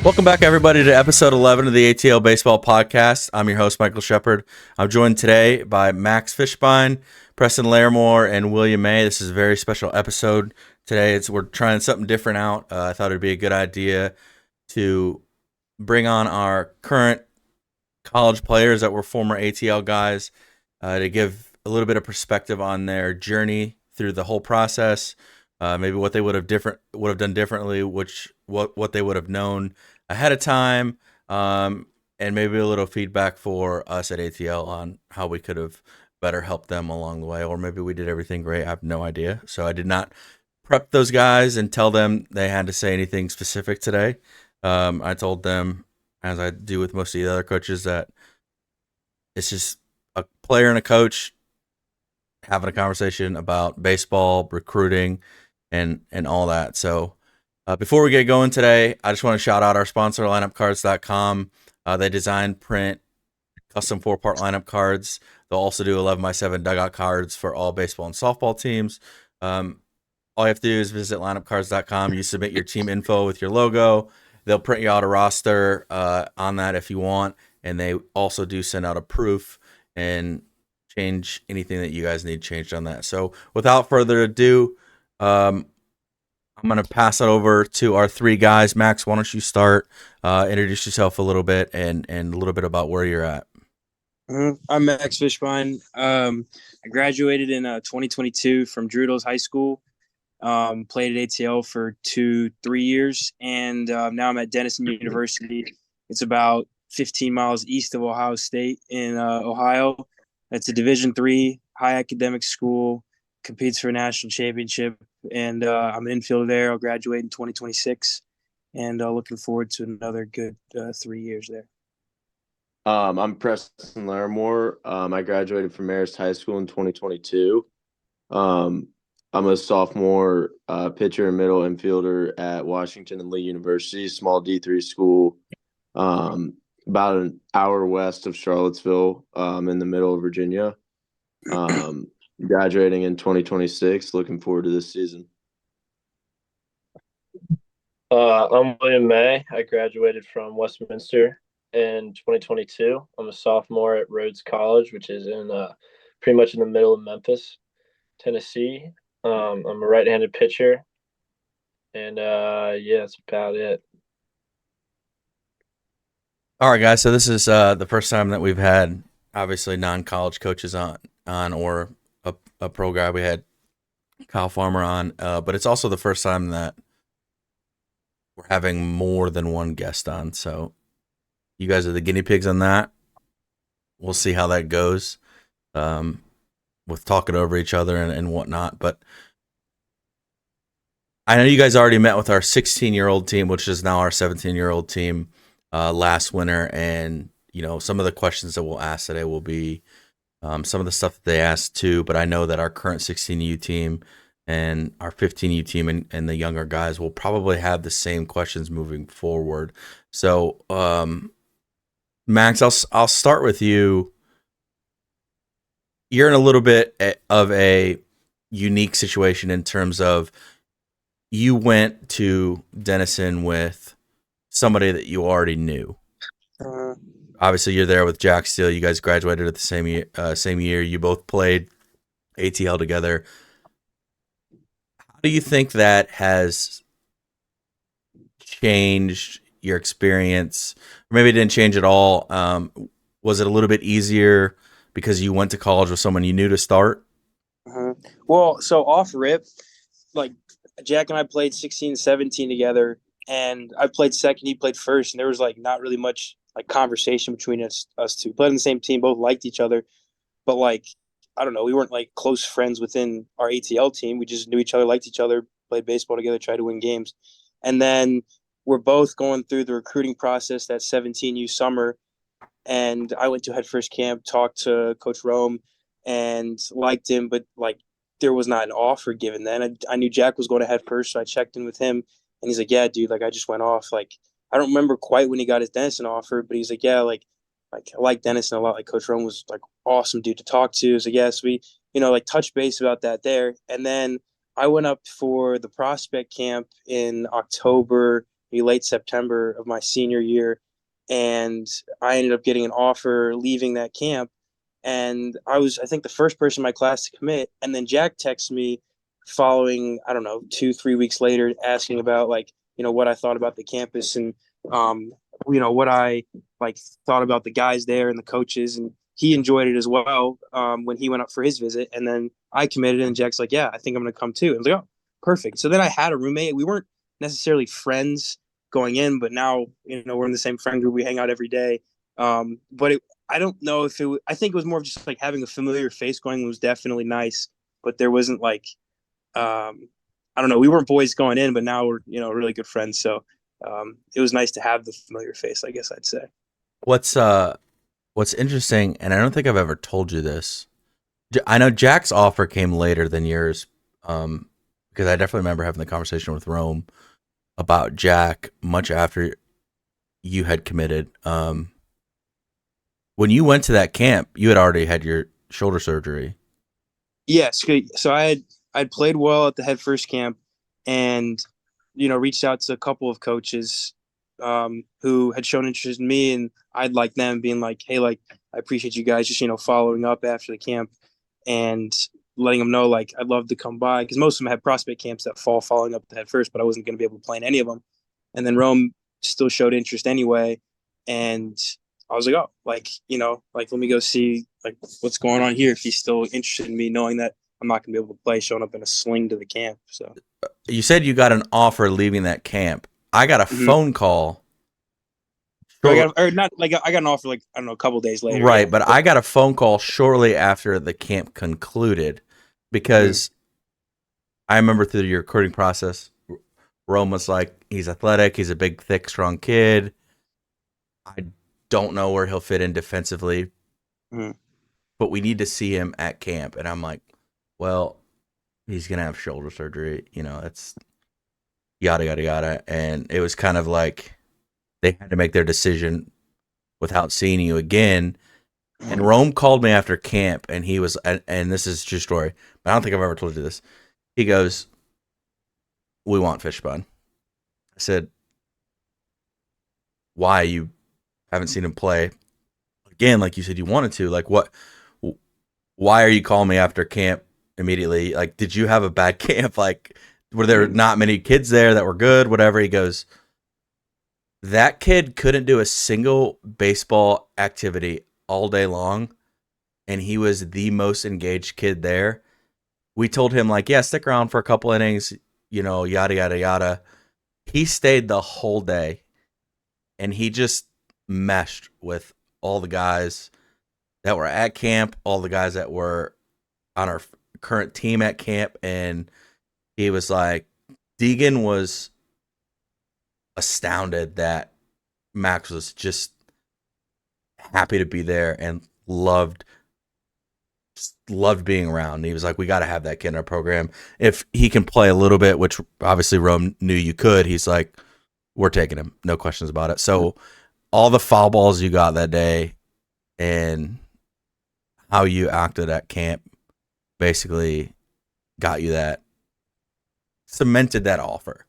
Welcome back, everybody, to episode 11 of the ATL Baseball Podcast. I'm your host, Michael Shepard. I'm joined today by Max Fishbein, Preston Laramore, and William May. This is a very special episode today. We're trying something different out. I thought it'd be a good idea to bring on our current college players that were former ATL guys to give a little bit of perspective on their journey through the whole process. Maybe what they would have done differently, what they would have known ahead of time, and maybe a little feedback for us at ATL on how we could have better helped them along the way, or maybe we did everything great. I have no idea. So I did not prep those guys and tell them they had to say anything specific today. I told them, as I do with most of the other coaches, that it's just a player and a coach having a conversation about baseball, recruiting, and all that. So before we get going today, I just want to shout out our sponsor, lineupcards.com. They design, print, custom 4-part lineup cards. They'll also do 11x7 dugout cards for all baseball and softball teams. All you have to do is visit lineupcards.com. You submit your team info with your logo. They'll print you out a roster on that if you want. And they also do send out a proof and change anything that you guys need changed on that. So without further ado, I'm going to pass it over to our three guys. Max, why don't you start? Introduce yourself a little bit and a little bit about where you're at. I'm Max Fishbein. I graduated in 2022 from Drudels High School. Played at ATL for 2-3 years, and now I'm at Denison University. It's about 15 miles east of Ohio State in Ohio. It's a Division III high academic school, competes for a national championship, and I'm an infielder there. I'll graduate in 2026, and looking forward to another good 3 years there. I'm Preston Laramore. I graduated from Marist High School in 2022. I'm a sophomore pitcher and middle infielder at Washington and Lee University, small D3 school, about an hour west of Charlottesville, in the middle of Virginia. Graduating in 2026. Looking forward to this season. I'm William May. I graduated from Westminster in 2022. I'm a sophomore at Rhodes College, which is in pretty much in the middle of Memphis, Tennessee. I'm a right-handed pitcher, and that's about it. All right, guys. So this is the first time that we've had obviously non-college coaches on or a pro guy. We had Kyle Farmer on, but it's also the first time that we're having more than one guest on. So you guys are the guinea pigs on that. We'll see how that goes with talking over each other and whatnot. But I know you guys already met with our 16-year-old team, which is now our 17-year-old team last winter. And, some of the questions that we'll ask today will be some of the stuff that they asked too. But I know that our current 16U team and our 15U team and the younger guys will probably have the same questions moving forward. So, Max, I'll start with you. You're in a little bit of a unique situation in terms of you went to Denison with somebody that you already knew. Obviously, you're there with Jack Steele. You guys graduated at the same year. You both played ATL together. How do you think that has changed your experience? Or maybe it didn't change at all. Was it a little bit easier because you went to college with someone you knew to start? Well, so off rip, like Jack and I played 16, 17 together, and I played second, he played first, and there was not really much conversation between us two. Played on the same team, both liked each other, but I don't know, we weren't close friends within our ATL team. We just knew each other, liked each other, played baseball together, tried to win games. And then we're both going through the recruiting process that 17U summer, and I went to head first camp, talked to Coach Rome, and liked him, but there was not an offer given then. I knew Jack was going to head first, so I checked in with him, and he's like, "Yeah, dude, I just went off." I don't remember quite when he got his Denison offer, but he's like, "Yeah, I like Denison a lot. Coach Rome was awesome dude to talk to." So yes, we touch base about that there, and then I went up for the prospect camp in October maybe late September of my senior year, and I ended up getting an offer leaving that camp. And I was, I think, the first person in my class to commit. And then Jack texted me following, I don't know, 2, 3 weeks later, asking about like, what I thought about the campus and, um, what I like thought about the guys there and the coaches. And he enjoyed it as well when he went up for his visit. And then I committed, and Jack's like, yeah, I think I'm going to come too. And I was like, oh, perfect. So then I had a roommate. We weren't necessarily friends going in, but now, we're in the same friend group. We hang out every day. But I don't know if I think it was more of just like having a familiar face going was definitely nice, but there wasn't like, I don't know. We weren't boys going in, but now we're, really good friends. So, it was nice to have the familiar face, I guess I'd say. What's interesting, and I don't think I've ever told you this. I know Jack's offer came later than yours, because I definitely remember having the conversation with Rome about Jack much after you had committed. When you went to that camp, you had already had your shoulder surgery. Yes. So I'd played well at the head first camp, and reached out to a couple of coaches who had shown interest in me, and I'd like them being like, hey, like, I appreciate you guys just following up after the camp and letting them know like I'd love to come by, because most of them had prospect camps that fall following up the head first, but I wasn't going to be able to play in any of them. And then Rome still showed interest anyway, and I was like, oh, like, like, let me go see like what's going on here if he's still interested in me, knowing that I'm not going to be able to play showing up in a sling to the camp. So You said you got an offer leaving that camp. I got a phone call. I got an offer like, I don't know, a couple days later. Right, yeah. but I got a phone call shortly after the camp concluded, because I remember through your recruiting process, Rome was like, he's athletic, he's a big, thick, strong kid. I don't know where he'll fit in defensively, but we need to see him at camp. And I'm like, well, he's going to have shoulder surgery. It's yada, yada, yada. And it was kind of like they had to make their decision without seeing you again. And Rome called me after camp, and he was, and this is a true story, but I don't think I've ever told you this. He goes, we want Fishbein. I said, why? You haven't seen him play again, like you said you wanted to. Like, what? Why are you calling me after camp immediately? Like, did you have a bad camp? Like, were there not many kids there that were good? Whatever. He goes, that kid couldn't do a single baseball activity all day long, and he was the most engaged kid there. We told him, like, yeah, stick around for a couple innings, yada, yada, yada. He stayed the whole day, and he just meshed with all the guys that were at camp, all the guys that were on our current team at camp, and he was like, Deegan was astounded that Max was just happy to be there and loved being around. He was like, we got to have that kid in our program. If he can play a little bit, which obviously Rome knew you could, he's like, we're taking him. No questions about it. So all the foul balls you got that day and how you acted at camp basically got you that, cemented that offer.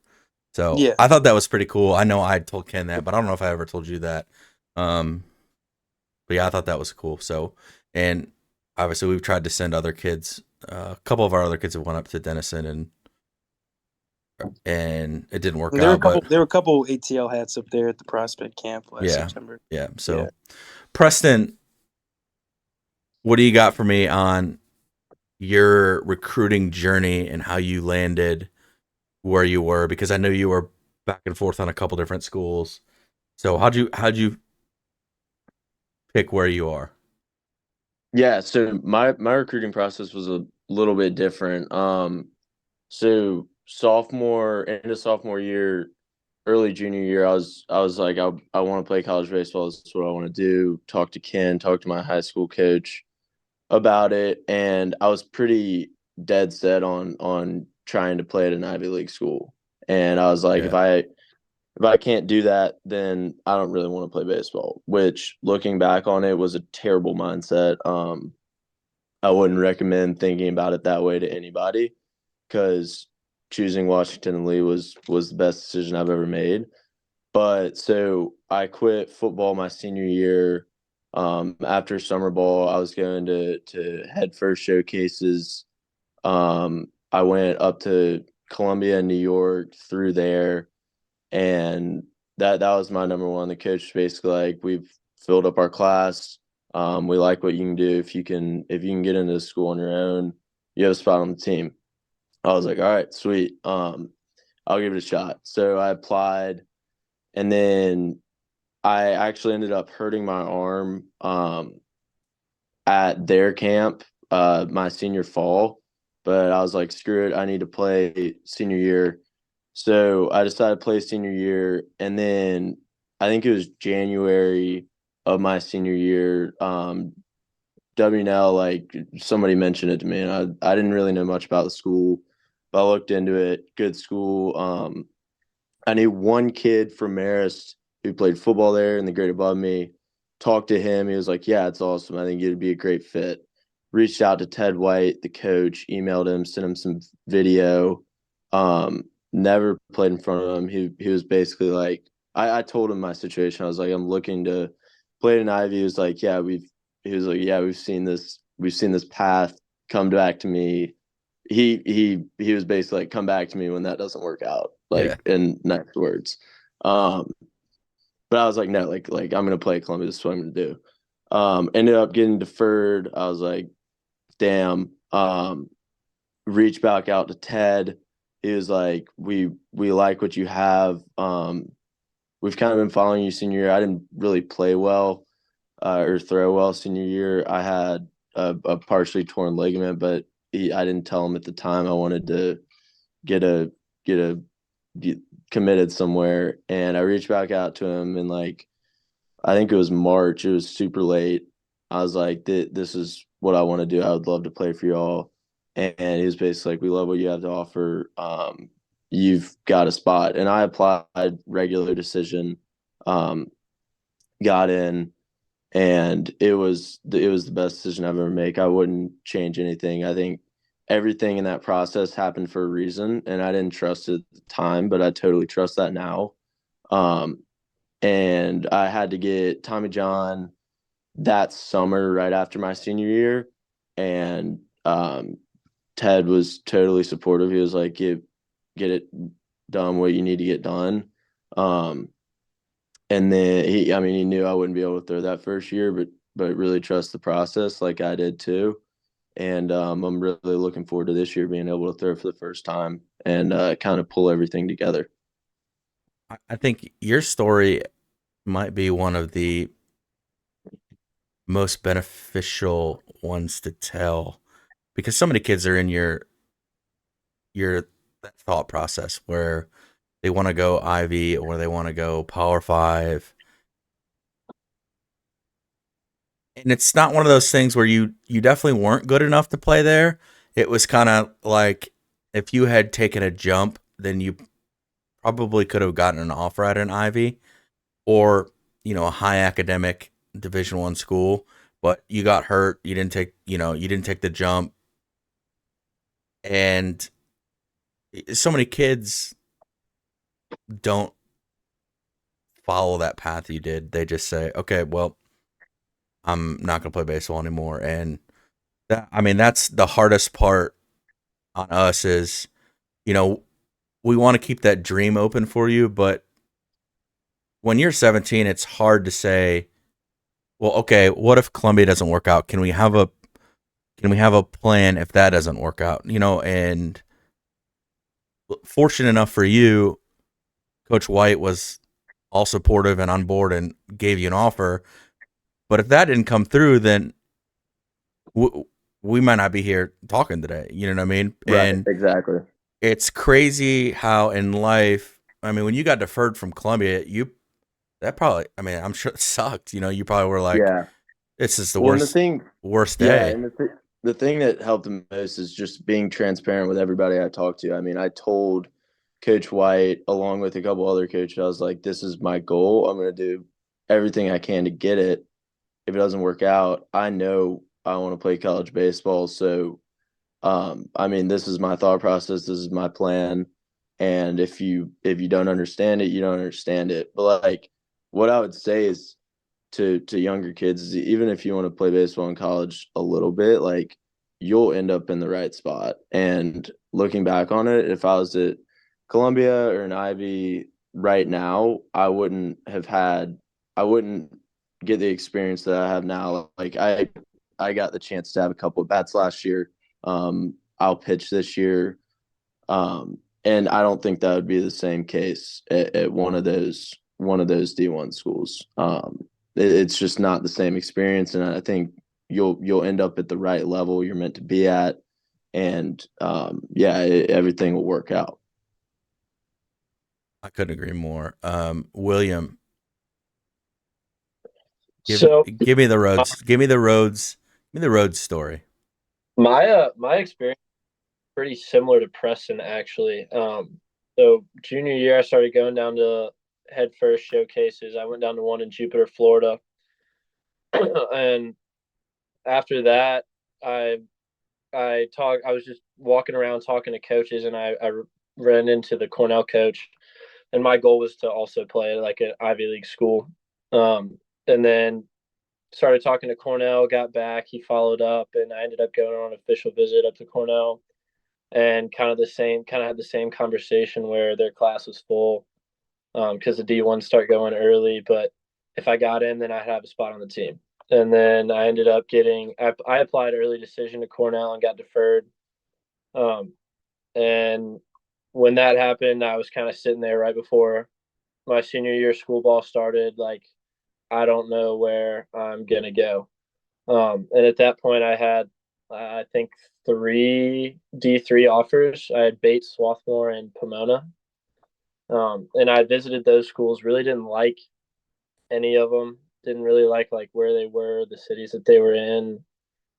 So yeah. I thought that was pretty cool. I know I told Ken that, but I don't know if I ever told you that. But yeah, I thought that was cool. So, and obviously we've tried to send other kids. A couple of our other kids have went up to Denison, and it didn't work out. There were a couple ATL hats up there at the prospect camp last September. Yeah. So, Preston, what do you got for me on your recruiting journey and how you landed where you were? Because I know you were back and forth on a couple different schools. So how'd you pick where you are? Yeah, so my recruiting process was a little bit different. So into sophomore year, early junior year, I was like, I want to play college baseball. This is what I want to do. Talk to Ken, talk to my high school coach about it, and I was pretty dead set on trying to play at an Ivy League school. And I was like, if I can't do that, then I don't really want to play baseball, which looking back on it was a terrible mindset. I wouldn't recommend thinking about it that way to anybody, because choosing Washington and Lee was the best decision I've ever made. But so I quit football my senior year. After summer ball, I was going to head first showcases. I went up to Columbia, New York, through there, and that was my number one. The coach was basically like, we've filled up our class. We like what you can do. If you can get into the school on your own, you have a spot on the team. I was like, all right, sweet. I'll give it a shot. So I applied, and then I actually ended up hurting my arm at their camp my senior fall, but I was like, screw it, I need to play senior year. So I decided to play senior year, and then I think it was January of my senior year. WNL, like somebody mentioned it to me, and I didn't really know much about the school, but I looked into it. Good school. I knew one kid from Marist who played football there in the grade above me. Talked to him. He was like, yeah, it's awesome. I think it'd be a great fit. Reached out to Ted White, the coach, emailed him, sent him some video. Never played in front of him. He was basically like, I told him my situation. I was like, I'm looking to play in Ivy. He was like, he was like, yeah, we've seen this path come back to me. He was basically like, come back to me when that doesn't work out, Yeah. like in next words. But I was like, no, like I'm gonna play Columbia. This is what I'm gonna do. Ended up getting deferred. I was like, damn. Reached back out to Ted. He was like, we like what you have. We've kind of been following you senior year. I didn't really play well or throw well senior year. I had a partially torn ligament, but I didn't tell him at the time. I wanted to get a get committed somewhere, and I reached back out to him, and like I think it was March. It was super late. I was like, this is what I want to do. I would love to play for y'all. And he was basically like, we love what you have to offer. You've got a spot. And I applied, regular decision, got in, and it was the best decision I've ever made. I wouldn't change anything. I think everything in that process happened for a reason, and I didn't trust it at the time, but I totally trust that now. Um, and I had to get Tommy John that summer right after my senior year, and Ted was totally supportive. He was like, get it done what you need to get done. Um, and then I mean, he knew I wouldn't be able to throw that first year, but really trust the process like I did too. And I'm really looking forward to this year being able to throw for the first time and kind of pull everything together. I think your story might be one of the most beneficial ones to tell because so many kids are in your that thought process where they want to go Ivy or they want to go Power Five, and it's not one of those things where you definitely weren't good enough to play there. It was kind of like if you had taken a jump, then you probably could have gotten an offer at an Ivy or a high academic Division I school, but you got hurt. You didn't take the jump, and so many kids don't follow that path you did. They just say, okay, well, I'm not going to play baseball anymore. And that's the hardest part on us is, you know, we want to keep that dream open for you. But when you're 17, it's hard to say, well, okay, what if Columbia doesn't work out? Can we have a plan if that doesn't work out? And fortunate enough for you, Coach White was all supportive and on board and gave you an offer. But if that didn't come through, then we might not be here talking today. You know what I mean? Right, And exactly. it's crazy how in life, when you got deferred from Columbia, that probably, I'm sure it sucked. You probably were like, Yeah. this is the Well, and worst yeah, day. and the thing that helped the most is just being transparent with everybody I talked to. I mean, I told Coach White, along with a couple other coaches, I was like, this is my goal. I'm going to do everything I can to get it. If it doesn't work out, I know I want to play college baseball. So, this is my thought process. This is my plan. And if you don't understand it, you don't understand it. But like what I would say is to younger kids is even if you want to play baseball in college a little bit, like you'll end up in the right spot. And looking back on it, if I was at Columbia or an Ivy right now, I wouldn't get the experience that I have now. Like I got the chance to have a couple of bats last year. I'll pitch this year. And I don't think that would be the same case at one of those D1 schools. It's just not the same experience, and I think you'll end up at the right level you're meant to be at, and everything will work out. I couldn't agree more. William, So give me the roads. Give me the roads. Give me the roads story. my experience is pretty similar to Preston actually. So junior year, I started going down to head first showcases. I went down to one in Jupiter, Florida, and after that, I I was just walking around talking to coaches, and I ran into the Cornell coach, and my goal was to also play at like an Ivy League school. And then started talking to Cornell, got back, he followed up, and I ended up going on an official visit up to Cornell, and kind of had the same conversation where their class was full because the D1 start going early, but if I got in, then I'd have a spot on the team. And then I ended up I applied early decision to Cornell and got deferred. Um, and when that happened, I was kind of sitting there right before my senior year school ball started. Like, I don't know where I'm going to go. And at that point, I had, I think, three D3 offers. I had Bates, Swarthmore, and Pomona. And I visited those schools, really didn't like any of them. Didn't really like where they were, the cities that they were in.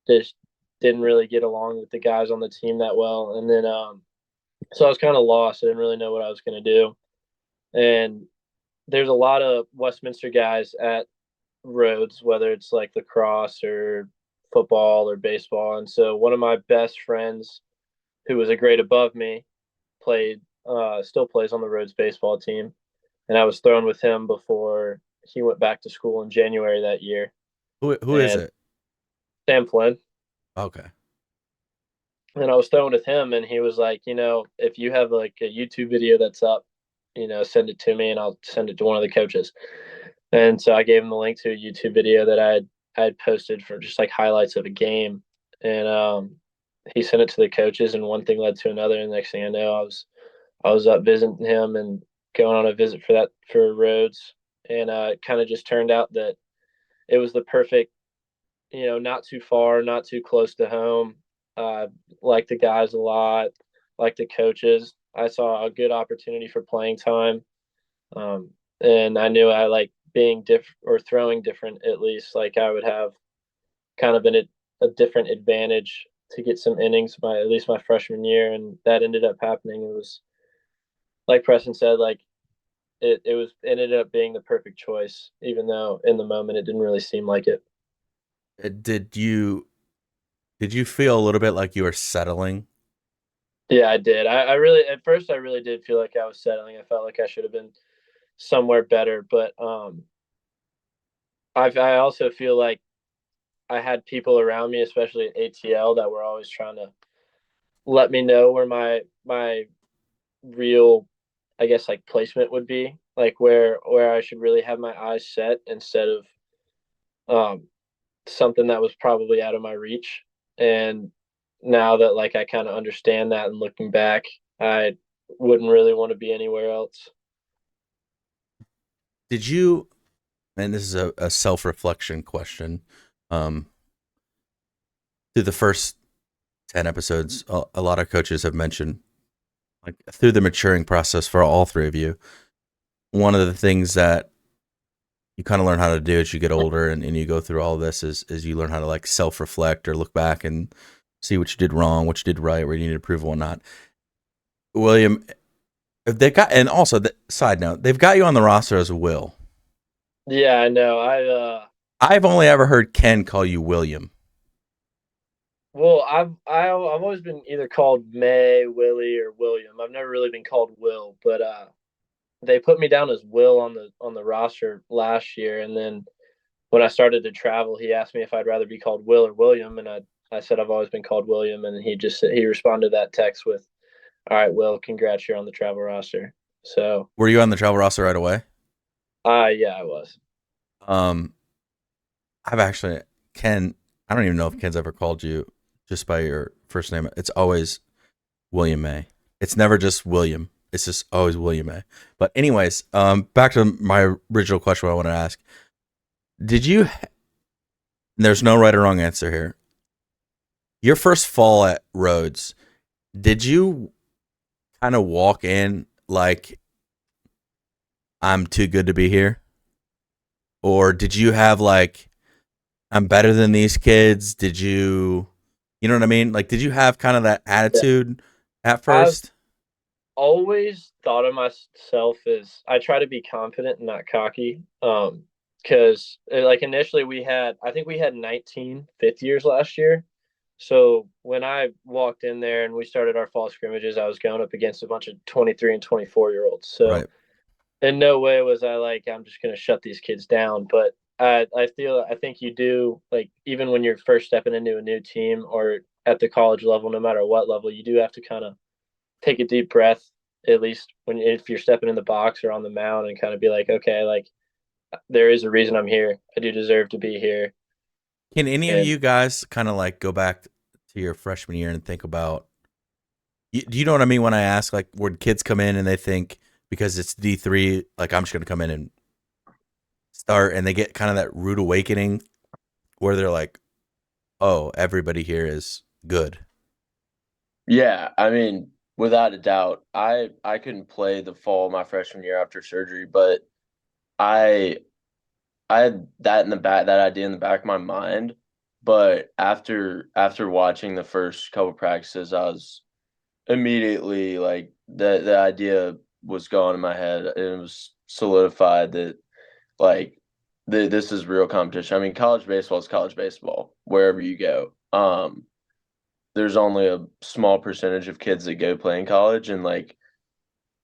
Just didn't really get along with the guys on the team that well. And then so I was kind of lost. I didn't really know what I was going to do. And there's a lot of Westminster guys at Rhodes, whether it's like lacrosse or football or baseball. And so one of my best friends, who was a grade above me, still plays on the Rhodes baseball team. And I was thrown with him before he went back to school in January that year. Who is it? Sam Flynn. Okay. And I was thrown with him, and he was like, if you have like a YouTube video that's up, send it to me, and I'll send it to one of the coaches. And so I gave him the link to a YouTube video that I had posted for just like highlights of a game, and he sent it to the coaches, and one thing led to another, and the next thing I know, I was up visiting him and going on a visit for Rhodes, and it kind of just turned out that it was the perfect, not too far, not too close to home. Like the guys a lot, like the coaches. I saw a good opportunity for playing time, and I knew I like being different or throwing different. At least like I would have kind of a different advantage to get some innings at least my freshman year, and that ended up happening. It was like Preston said, like it ended up being the perfect choice, even though in the moment it didn't really seem like it. Did you feel a little bit like you were settling? Yeah, I did. I really at first I really did feel like I was settling. I felt like I should have been somewhere better, but I also feel like I had people around me, especially at ATL, that were always trying to let me know where my real, I guess, like placement would be, like where I should really have my eyes set instead of something that was probably out of my reach. And now that like I kind of understand that and looking back, I wouldn't really want to be anywhere else. Did you, and this is a self-reflection question, through the first 10 episodes, a lot of coaches have mentioned, like through the maturing process for all three of you, one of the things that you kind of learn how to do as you get older and you go through all this is you learn how to like self-reflect or look back and see what you did wrong, what you did right, where you need to improve, whatnot. William, they got, and also the side note, they've got you on the roster as Will. Yeah, I know. I've only ever heard Ken call you William. Well, I've always been either called May, Willie, or William. I've never really been called Will, but they put me down as Will on the roster last year, and then when I started to travel, he asked me if I'd rather be called Will or William, and I said I've always been called William, and he responded to that text with, "All right, Will, congrats, you're on the travel roster." So, Were you on the travel roster right away? yeah, I was. Um, I've actually Ken. I don't even know if Ken's ever called you just by your first name. It's always William May. It's never just William. It's just always William May. But anyways, back to my original question. What I want to ask: Did you? There's no right or wrong answer here. Your first fall at Rhodes, did you kind of walk in like I'm too good to be here, or did you have like I'm better than these kids? Did you, you know what I mean? Like, did you have kind of that Yeah. attitude at I've first? always thought of myself as I try to be confident and not cocky. Because like initially I think we had 19 fifth years last year. So when I walked in there and we started our fall scrimmages, I was going up against a bunch of 23 and 24-year-olds. So Right. in no way was I like, I'm just going to shut these kids down. But I think you do, like, even when you're first stepping into a new team or at the college level, no matter what level, you do have to kind of take a deep breath, at least if you're stepping in the box or on the mound, and kind of be like, okay, like there is a reason I'm here. I do deserve to be here. Can any of And you guys kind of like go back to your freshman year and think about, do you know what I mean when I ask, like, when kids come in and they think because it's D3, like, I'm just going to come in and start, and they get kind of that rude awakening where they're like, oh, everybody here is good. Yeah, I mean, without a doubt, I couldn't play the fall my freshman year after surgery, but I I had that idea in the back of my mind. But after watching the first couple practices, I was immediately like the idea was gone in my head. It was solidified that like this is real competition. I mean, college baseball is college baseball wherever you go. There's only a small percentage of kids that go play in college, and like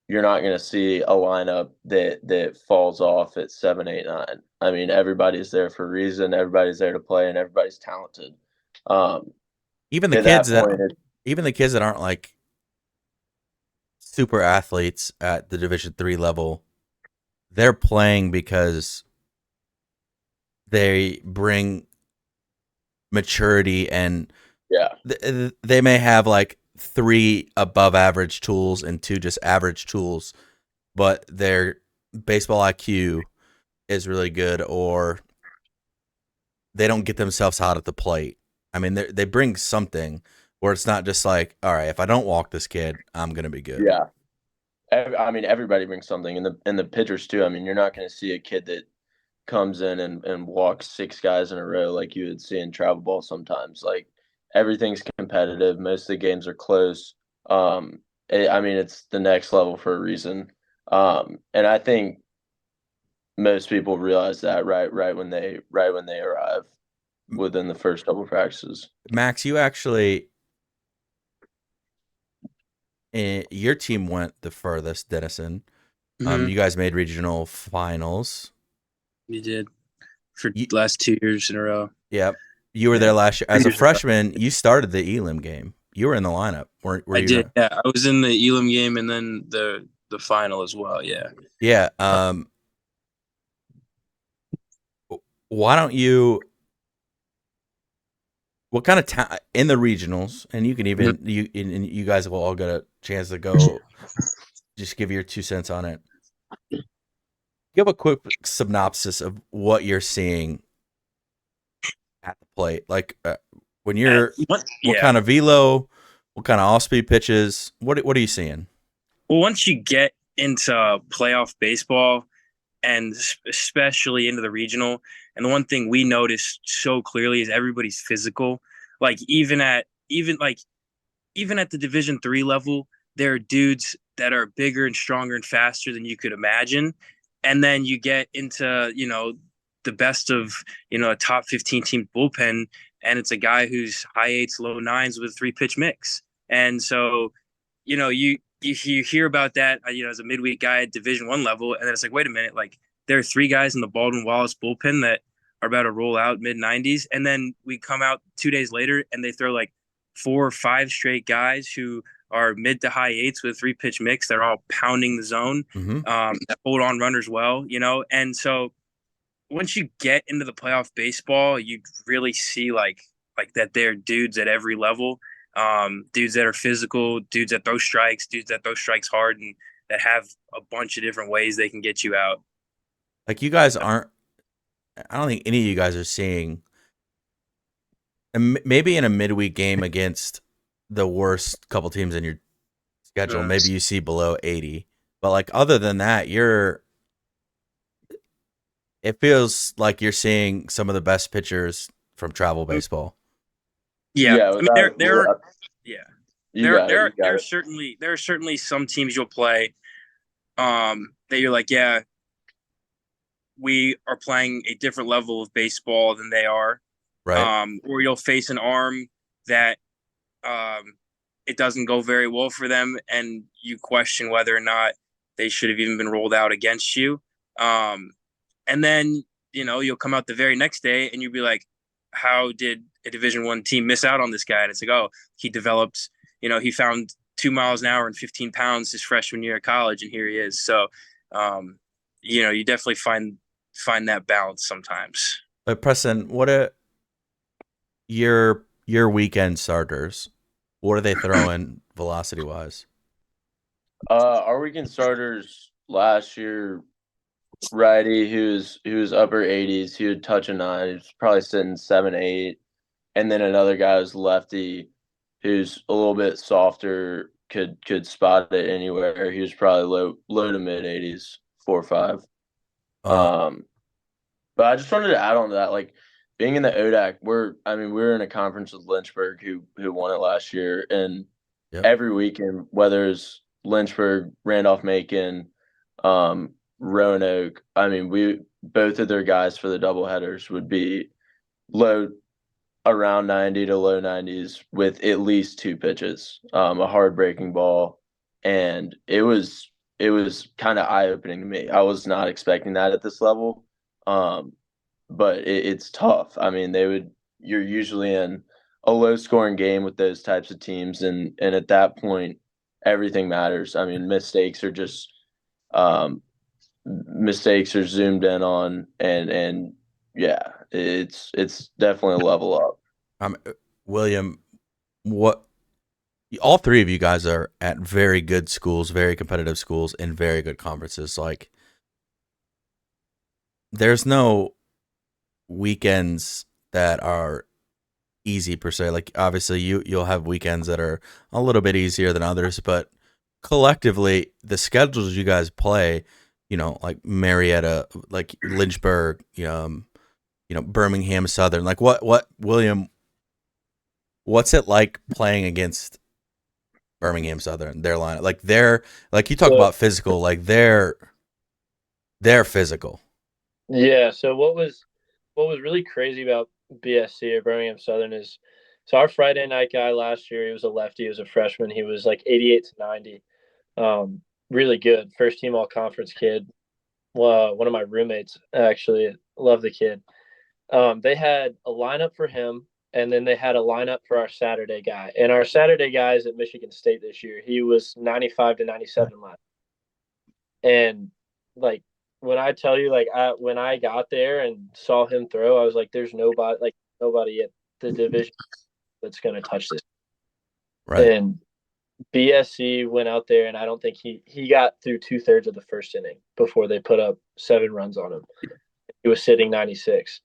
you're not going to see a lineup that falls off at 7, 8, 9. I mean, everybody's there for a reason. Everybody's there to play, and everybody's talented. Um, Even the at kids that that, point, even the kids that aren't like super athletes at the Division 3 level, they're playing because they bring maturity, and yeah, they may have like 3 above average tools and 2 just average tools, but their baseball IQ is really good, or they don't get themselves out at the plate. I mean, they bring something where it's not just like, all right, if I don't walk this kid, I'm gonna be good. yeah. I mean, everybody brings something, and the pitchers too. I mean, you're not going to see a kid that comes in and walks 6 guys in a row like you would see in travel ball sometimes. Like everything's competitive. Most of the games are close. I mean, it's the next level for a reason. And I think most people realize that right when they arrive within the first couple practices. Max, you actually, your team went the furthest, Denison. Mhm. You guys made regional finals. We did for You, last 2 years in a row. yeah, you were Yeah. there last year as a 3 years in a row. freshman. You started the Elam game. You were in the lineup. Were I you did. not? Yeah, I was in the Elam game and then the final as well. Yeah. Yeah. Why don't you? What kind of in the regionals? And you can even and you guys will all get a chance to go. Just give your 2 cents on it. Give a quick synopsis of what you're seeing at the plate. Like when you're, what Yeah. kind of velo, what kind of off speed pitches? What are you seeing? Well, once you get into playoff baseball and especially into the regional, and the one thing we noticed so clearly is everybody's physical. Like even at the Division 3 level, there are dudes that are bigger and stronger and faster than you could imagine. And then you get into, the best of, a top 15 team bullpen, and it's a guy who's high eights, low nines with 3-pitch mix. And so, you hear about that, as a midweek guy at Division I level, and then it's like, wait a minute, like there are 3 guys in the Baldwin Wallace bullpen that are about to roll out mid-90s, and then we come out 2 days later and they throw like 4 or 5 straight guys who are mid to high eights with 3-pitch mix. They're all pounding the zone, that hold on runners well, and so once you get into the playoff baseball, you really see like that there are dudes at every level, dudes that are physical, dudes that throw strikes, dudes that throw strikes hard, and that have a bunch of different ways they can get you out. Like you guys aren't. I don't think any of you guys are seeing. And maybe in a midweek game against the worst couple teams in your schedule, maybe you see below 80. But like other than that, it feels like you're seeing some of the best pitchers from travel baseball. Yeah, I mean, there are certainly some teams you'll play that you're like, yeah, we are playing a different level of baseball than they are. Right. Or you'll face an arm that it doesn't go very well for them, and you question whether or not they should have even been rolled out against you. And then, you'll come out the very next day and you'll be like, how did a Division I team miss out on this guy? And it's like, oh, he developed, he found 2 miles an hour and 15 pounds his freshman year of college, and here he is. So, you definitely find that balance sometimes. But Preston, what are your weekend starters? What are they throwing velocity wise? Our weekend starters last year, righty, who's upper 80s, he would touch a 9. He was probably sitting 7, 8. And then another guy was lefty, who's a little bit softer, could spot it anywhere. He was probably low to mid 80s, 4 or 5. But I just wanted to add on to that, like being in the ODAC, we were in a conference with Lynchburg who won it last year, and every weekend, whether it's Lynchburg, Randolph-Macon, Roanoke, we both of their guys for the doubleheaders would be around 90 to low 90s with at least 2 pitches, a hard breaking ball, and it was kind of eye-opening to me. I was not expecting that at this level, but it's tough. You're usually in a low-scoring game with those types of teams, and at that point, everything matters. Mistakes are just mistakes are zoomed in on, and yeah, it's definitely a level up. William, what? All 3 of you guys are at very good schools, very competitive schools, in very good conferences. Like, there's no weekends that are easy per se. Like, obviously, you'll have weekends that are a little bit easier than others, but collectively, the schedules you guys play, like Marietta, like Lynchburg, Birmingham Southern. Like, what William? What's it like playing against Birmingham Southern? Their line, like you talk about physical, like they're physical. Yeah. So what was really crazy about BSC or Birmingham Southern is, so our Friday night guy last year, he was a lefty, he was a freshman, he was like 88 to 90, really good, first team all conference kid. One of my roommates actually, love the kid. They had a lineup for him, and then they had a lineup for our Saturday guy. And our Saturday guy is at Michigan State this year. He was 95 to 97 last. And like, when I tell you, like, when I got there and saw him throw, I was like, there's nobody at the division that's going to touch this. Right. And BSC went out there, and I don't think he got through 2/3 of the first inning before they put up 7 runs on him. He was sitting 96.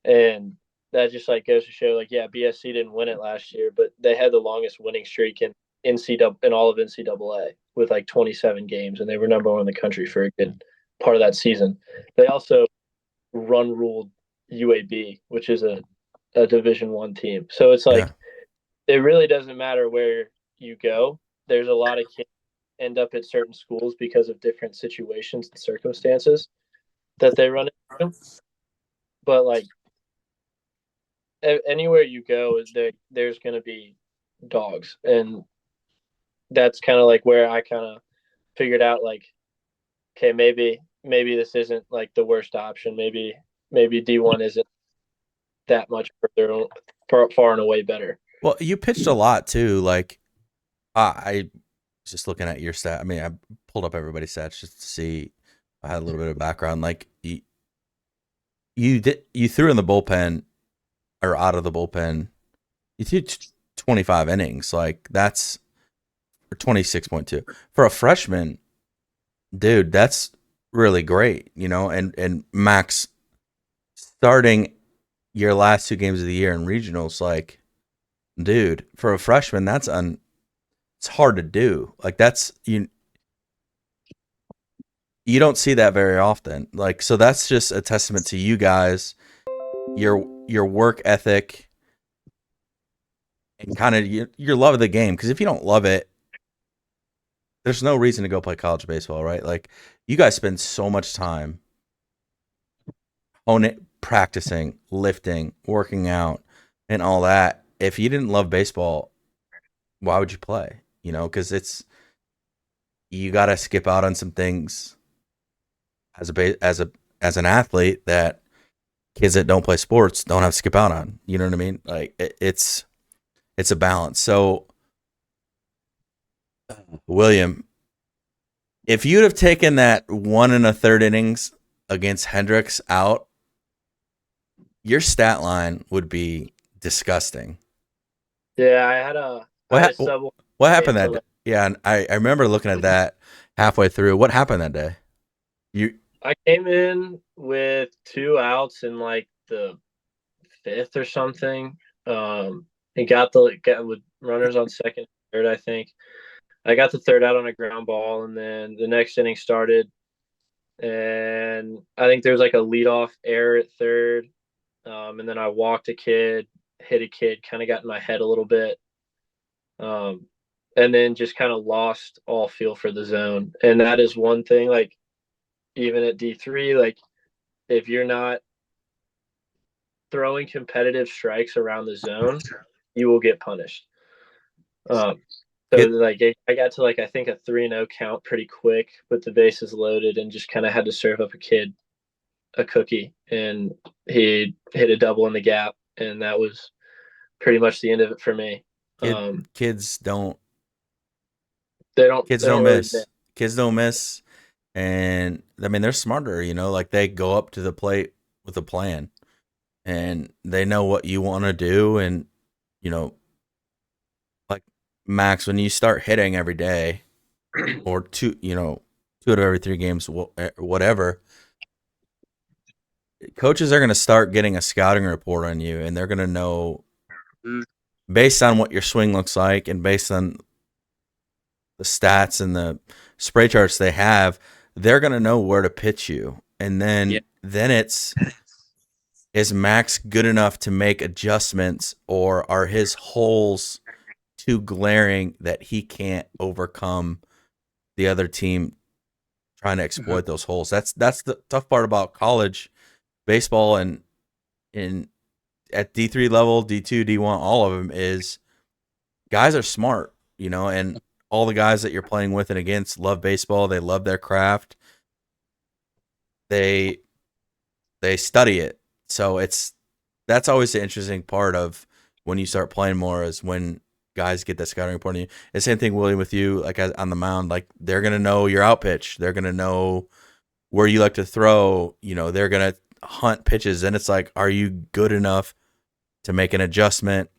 And that just like goes to show, like, yeah, BSC didn't win it last year, but they had the longest winning streak in all of NCAA with like 27 games, and they were number 1 in the country for a good part of that season. They also run ruled UAB, which is a Division I team. So it's like, it really doesn't matter where you go. There's a lot of kids end up at certain schools because of different situations and circumstances that they run into. But like, anywhere you go, there's going to be dogs, and that's kind of like where I kind of figured out like, okay, maybe this isn't like the worst option. Maybe D1 isn't that much far and away better. Well, you pitched a lot too. Like I was just looking at your stat. I mean, I pulled up everybody's stats just to see. I had a little bit of background. Like you threw in the bullpen or out of the bullpen. You threw 25 innings. Like that's or 26.2 for a freshman, dude. That's really great, you know. And Max starting your last 2 games of the year in regionals, like, dude, for a freshman, it's hard to do. Like that's you don't see that very often. Like so that's just a testament to you guys, your work ethic and kind of your love of the game. Because if you don't love it, there's no reason to go play college baseball, right? Like you guys spend so much time on it, practicing, lifting, working out, and all that. If you didn't love baseball, why would you play? You know, because you got to skip out on some things as an athlete that kids that don't play sports don't have to skip out on. You know what I mean? Like it's a balance. So William, if you'd have taken that 1 1/3 innings against Hendricks out, your stat line would be disgusting. Yeah, I had a What happened that day? Yeah, and I remember looking at that halfway through. What happened that day? I came in with 2 outs in like the 5th or something. And got with runners on second, third. I think I got the 3rd out on a ground ball, and then the next inning started, and I think there was like a leadoff error at 3rd, and then I walked a kid, hit a kid, kind of got in my head a little bit, and then just kind of lost all feel for the zone. And that is one thing, like even at D3, like if you're not throwing competitive strikes around the zone, you will get punished. So like I got to like I think a 3-0 count pretty quick with the bases loaded, and just kind of had to serve up a kid a cookie, and he hit a double in the gap, and that was pretty much the end of it for me. Kids don't really miss. Kids don't miss, and I mean they're smarter. You know, like they go up to the plate with a plan, and they know what you want to do, and you know, like Max, when you start hitting every day, or 2 out of every 3 games, whatever, coaches are going to start getting a scouting report on you, and they're going to know based on what your swing looks like and based on the stats and the spray charts they have, they're going to know where to pitch you. And then it's, is Max good enough to make adjustments, or are his holes too glaring that he can't overcome the other team trying to exploit those holes? That's the tough part about college baseball, and at D3 level, D2, D1, all of them, is guys are smart, you know, and all the guys that you're playing with and against love baseball. They love their craft. They study it. So that's always the interesting part of when you start playing more, is when guys get that scouting report on you. The same thing, William, with you, like on the mound, like they're going to know your out pitch. They're going to know where you like to throw, you know, they're going to hunt pitches, and it's like, are you good enough to make an adjustment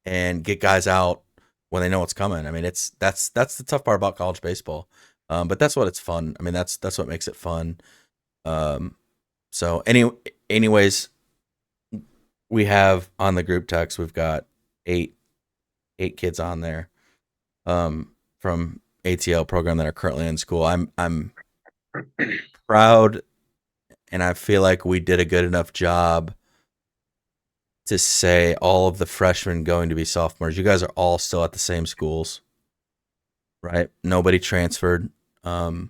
and get guys out when they know what's coming? I mean, that's the tough part about college baseball. But that's what it's fun. I mean, that's what makes it fun. So anyways, we have on the group text, we've got eight kids on there, from ATL program that are currently in school. I'm proud, and I feel like we did a good enough job to say all of the freshmen going to be sophomores. You guys are all still at the same schools, right? Nobody transferred. As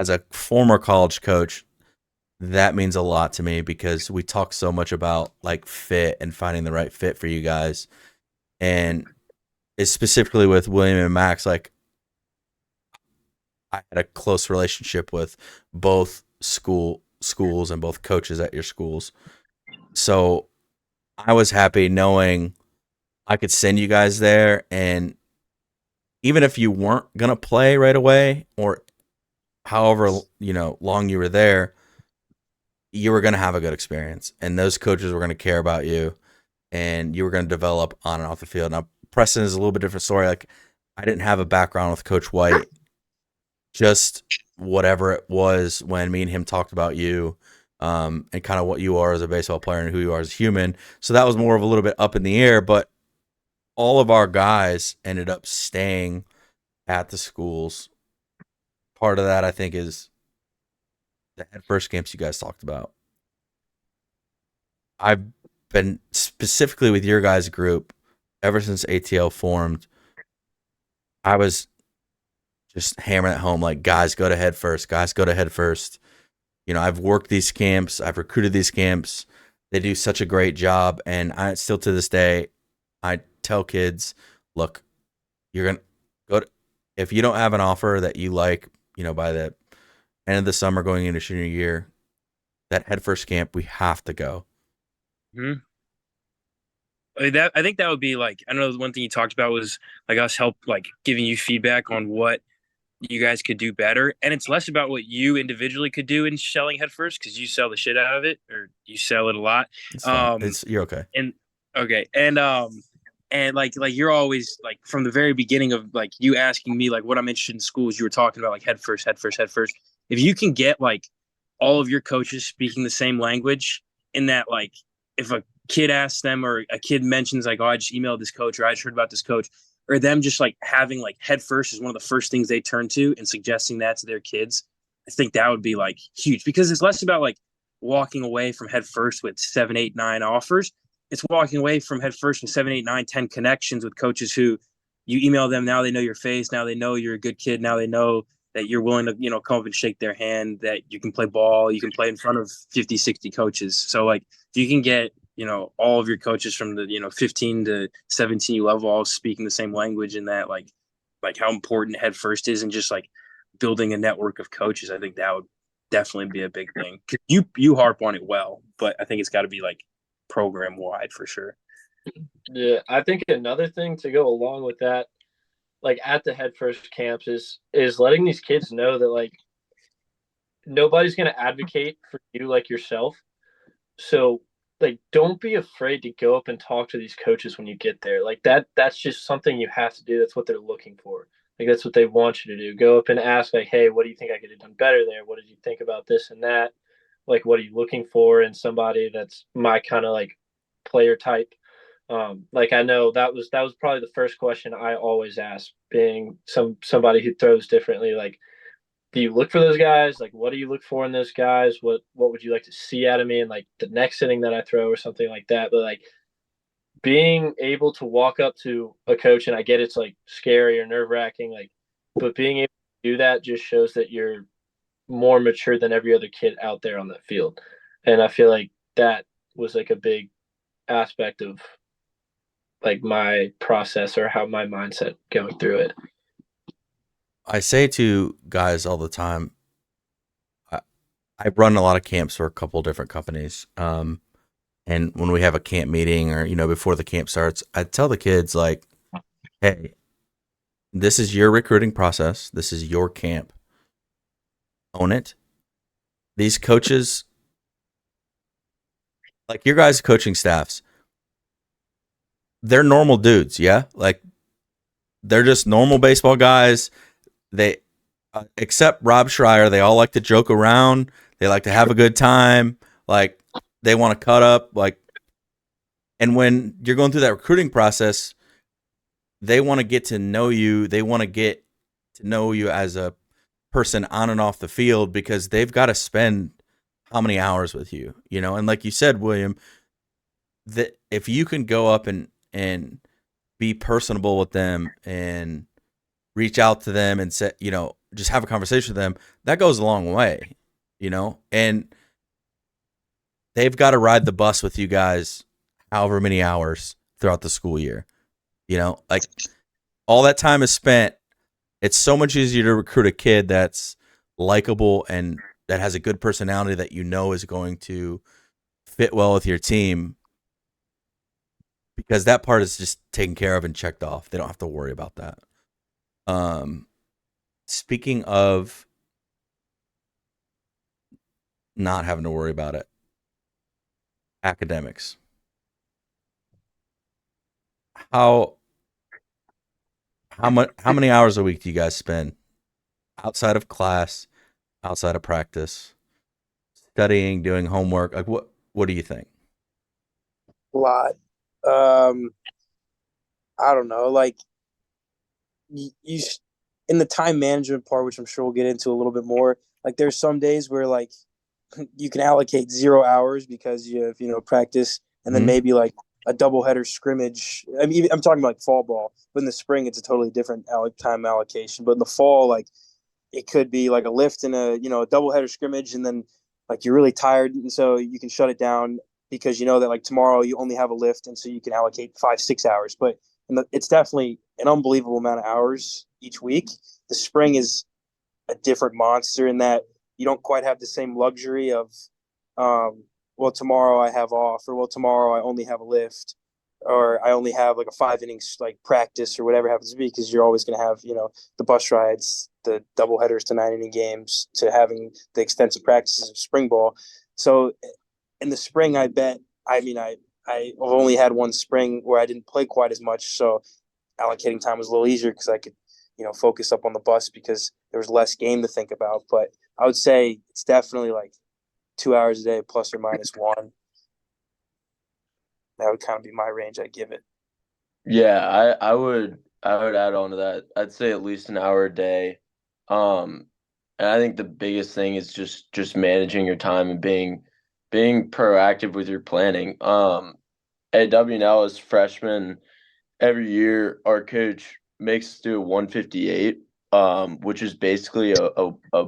a former college coach, that means a lot to me because we talk so much about like fit and finding the right fit for you guys. And it's specifically with William and Max, like I had a close relationship with both schools and both coaches at your schools. So I was happy knowing I could send you guys there, and even if you weren't gonna play right away or however long you were there, you were gonna have a good experience, and those coaches were gonna care about you, and you were gonna develop on and off the field. Now Preston is a little bit different story. Like I didn't have a background with Coach White, just whatever it was when me and him talked about you. And kind of what you are as a baseball player and who you are as a human. So that was more of a little bit up in the air, but all of our guys ended up staying at the schools. Part of that, I think, is the head first camps you guys talked about. I've been specifically with your guys' group ever since ATL formed. I was just hammering it home like, guys, go to head first. Guys, go to head first. I've worked these camps. I've recruited these camps. They do such a great job. And I still to this day, I tell kids, look, you're going to go if you don't have an offer that you like, by the end of the summer going into junior year, that head first camp, we have to go. Mm-hmm. I think that would be like, I know one thing you talked about was like us giving you feedback on what you guys could do better. And it's less about what you individually could do in selling head first, because you sell the shit out of it, or you sell it a lot. You're okay. And like you're always like from the very beginning of like you asking me like what I'm interested in schools, you were talking about like head first. If you can get like all of your coaches speaking the same language, in that like if a kid asks them or a kid mentions like, oh, I just emailed this coach or I just heard about this coach, or them just like having like head first is one of the first things they turn to and suggesting that to their kids, I think that would be like huge, because it's less about like walking away from head first with 7, 8, 9 offers. It's walking away from head first with 7, 8, 9, 10 connections with coaches who you email them. Now they know your face. Now they know you're a good kid. Now they know that you're willing to, come up and shake their hand, that you can play ball, you can play in front of 50, 60 coaches. So like if you can get, all of your coaches from the, 15 to 17 level all speaking the same language, and that like how important head first is, and just like building a network of coaches, I think that would definitely be a big thing. You harp on it well, but I think it's got to be like program wide for sure. Yeah, I think another thing to go along with that, like at the head first camps, is letting these kids know that like nobody's going to advocate for you like yourself. So like don't be afraid to go up and talk to these coaches when you get there. Like that's just something you have to do. That's what they're looking for. Like that's what they want you to do. Go up and ask like, hey, what do you think I could have done better there? What did you think about this and that? Like, what are you looking for in somebody that's my kind of like player type? Like I know that was probably the first question I always ask, being somebody who throws differently. Like, do you look for those guys? Like, what do you look for in those guys? What would you like to see out of me in like the next inning that I throw or something like that? But like being able to walk up to a coach, and I get it's like scary or nerve wracking, like, but being able to do that just shows that you're more mature than every other kid out there on that field. And I feel like that was like a big aspect of like my process or how my mindset going through it. I say to guys all the time, I run a lot of camps for a couple different companies. And when we have a camp meeting or, before the camp starts, I tell the kids like, hey, this is your recruiting process. This is your camp. Own it. These coaches, like your guys' coaching staffs, they're normal dudes. Yeah. Like they're just normal baseball guys. They, except Rob Schreier, they all like to joke around. They like to have a good time. Like they want to cut up. Like, and when you're going through that recruiting process, they want to get to know you. They want to get to know you as a person on and off the field, because they've got to spend how many hours with you, And like you said, William, that if you can go up and be personable with them and reach out to them and say, just have a conversation with them, that goes a long way, And they've got to ride the bus with you guys however many hours throughout the school year. You know, like all that time is spent. It's so much easier to recruit a kid that's likable and that has a good personality that you know is going to fit well with your team, because that part is just taken care of and checked off. They don't have to worry about that. Speaking of not having to worry about it, academics. How how many hours a week do you guys spend outside of class, outside of practice, studying, doing homework? Like what do you think? A lot. Um, I don't know. Like you in the time management part, which I'm sure we'll get into a little bit more. Like there's some days where like you can allocate 0 hours because you have practice, and then Hmm. maybe like a doubleheader scrimmage. I mean, I'm talking about like fall ball, but in the spring it's a totally different time allocation. But in the fall, like it could be like a lift and a doubleheader scrimmage, and then like you're really tired, and so you can shut it down because you know that like tomorrow you only have a lift, and so you can allocate 5-6 hours. But it's definitely an unbelievable amount of hours each week. The spring is a different monster in that you don't quite have the same luxury of, well, tomorrow I have off, or well, tomorrow I only have a lift, or I only have like a 5 innings like practice or whatever happens to be, because you're always going to have the bus rides, the double headers to 9 inning games, to having the extensive practices of spring ball. So in the spring, I bet. I mean, I've only had one spring where I didn't play quite as much, so allocating time was a little easier because I could focus up on the bus because there was less game to think about. But I would say it's definitely like 2 hours a day plus or minus one. That would kind of be my range I'd give it. Yeah, I would add on to that. I'd say at least an hour a day. Um, and I think the biggest thing is just managing your time and being proactive with your planning. At WNL as freshmen, every year our coach makes us do a 158, which is basically a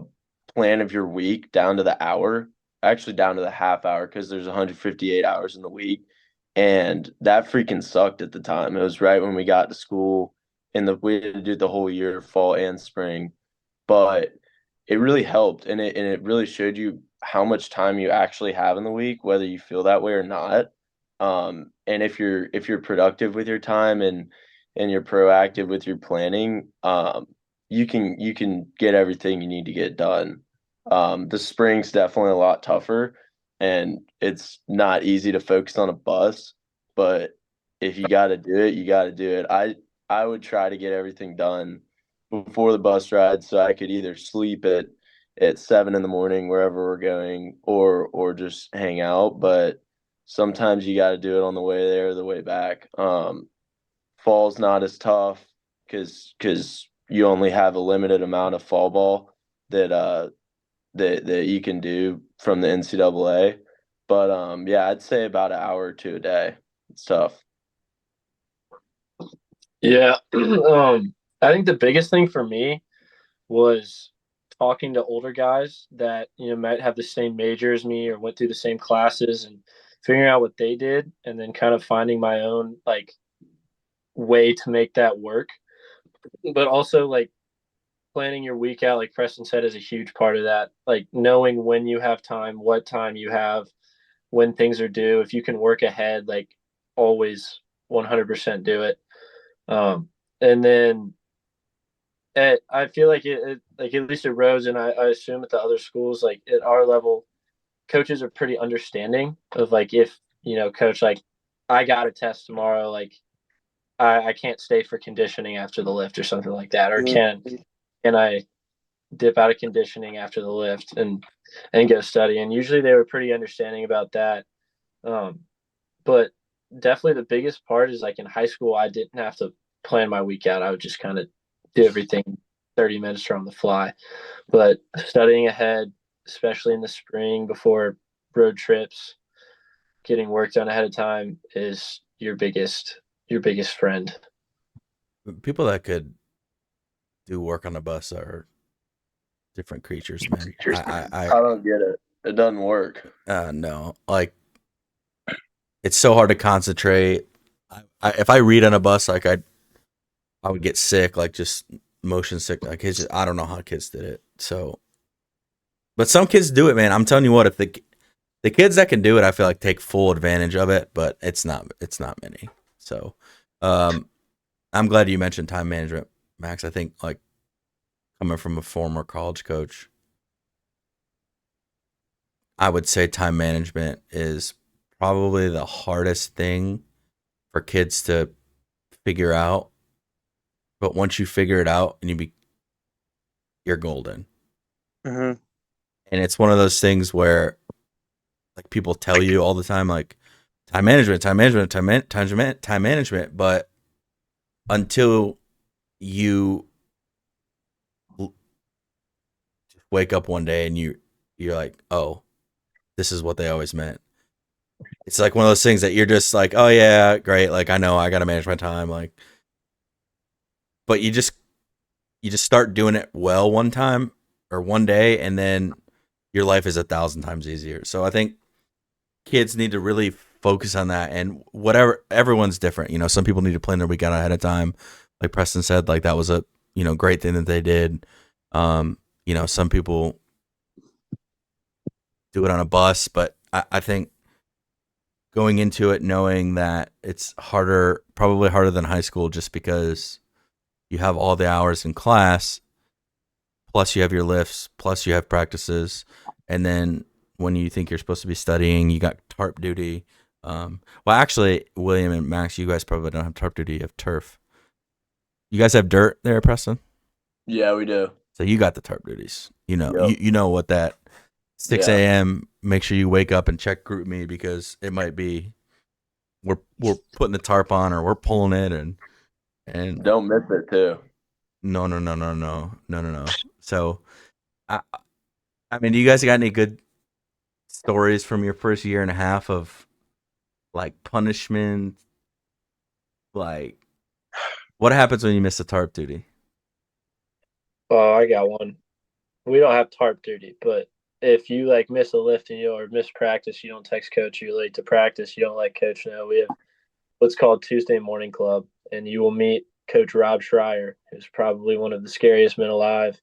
plan of your week down to the hour, actually down to the half hour, because there's 158 hours in the week. And that freaking sucked at the time. It was right when we got to school, and we had to do the whole year, fall and spring. But it really helped, and it really showed you how much time you actually have in the week, whether you feel that way or not. And if you're productive with your time and you're proactive with your planning, you can get everything you need to get done. The spring's definitely a lot tougher, and it's not easy to focus on a bus, but if you got to do it, you got to do it. I would try to get everything done before the bus ride, so I could either sleep at 7 in the morning wherever we're going, or just hang out. But sometimes you got to do it on the way there or the way back. Fall's not as tough because you only have a limited amount of fall ball that you can do from the NCAA. But yeah, I'd say about an hour or two a day. It's tough. Yeah. I think the biggest thing for me was talking to older guys that, might have the same major as me or went through the same classes, and figuring out what they did, and then kind of finding my own like way to make that work. But also like planning your week out, like Preston said, is a huge part of that. Like knowing when you have time, what time you have, when things are due. If you can work ahead, like always 100% do it. And then I feel like like at least at Rose, and I assume at the other schools, like at our level, coaches are pretty understanding of like, if, coach, like I got a test tomorrow, like I can't stay for conditioning after the lift or something like that, or can I dip out of conditioning after the lift and go study? And usually they were pretty understanding about that. Um, but definitely the biggest part is like in high school, I didn't have to plan my week out. I would just kind of do everything 30 minutes on the fly. But studying ahead, especially in the spring before road trips, getting work done ahead of time is your biggest friend. People that could do work on a bus are different creatures, man. I don't get it. It doesn't work. No, like it's so hard to concentrate. If I read on a bus, like I would get sick, like just motion sick. Like I don't know how kids did it. So, but some kids do it, man. I'm telling you what, if the kids that can do it, I feel like take full advantage of it. But it's not many. So, I'm glad you mentioned time management, Max. I think like coming from a former college coach, I would say time management is probably the hardest thing for kids to figure out. But once you figure it out and you're golden. Mm-hmm. And it's one of those things where like people tell you all the time, like time management, time management. But until you wake up one day and you're like, oh, this is what they always meant. It's like one of those things that you're just like, oh yeah, great. Like I know I got to manage my time. Like, but you just start doing it well one time or one day, and then your life is 1,000 times easier. So I think kids need to really focus on that. And whatever, everyone's different. You know, some people need to plan their weekend ahead of time. Like Preston said, like that was a great thing that they did. Some people do it on a bus, but I think going into it knowing that it's harder, probably harder than high school, just because you have all the hours in class, plus you have your lifts, plus you have practices, and then when you think you're supposed to be studying, you got tarp duty. Well, actually, William and Max, you guys probably don't have tarp duty. You have turf. You guys have dirt there, Preston? Yeah, we do. So you got the tarp duties. Yep. You know what that 6 Yeah. a.m. Make sure you wake up and check group me, because it might be we're putting the tarp on or we're pulling it and Don't miss it too. no. So I mean, do you guys got any good stories from your first year and a half of like punishment? Like, what happens when you miss a tarp duty? Oh, I got one. We don't have tarp duty, but if you like miss a lift and or miss practice, you don't text coach, you're late to practice, you don't let coach know. We have what's called Tuesday morning club, and you will meet Coach Rob Schreier, who's probably one of the scariest men alive,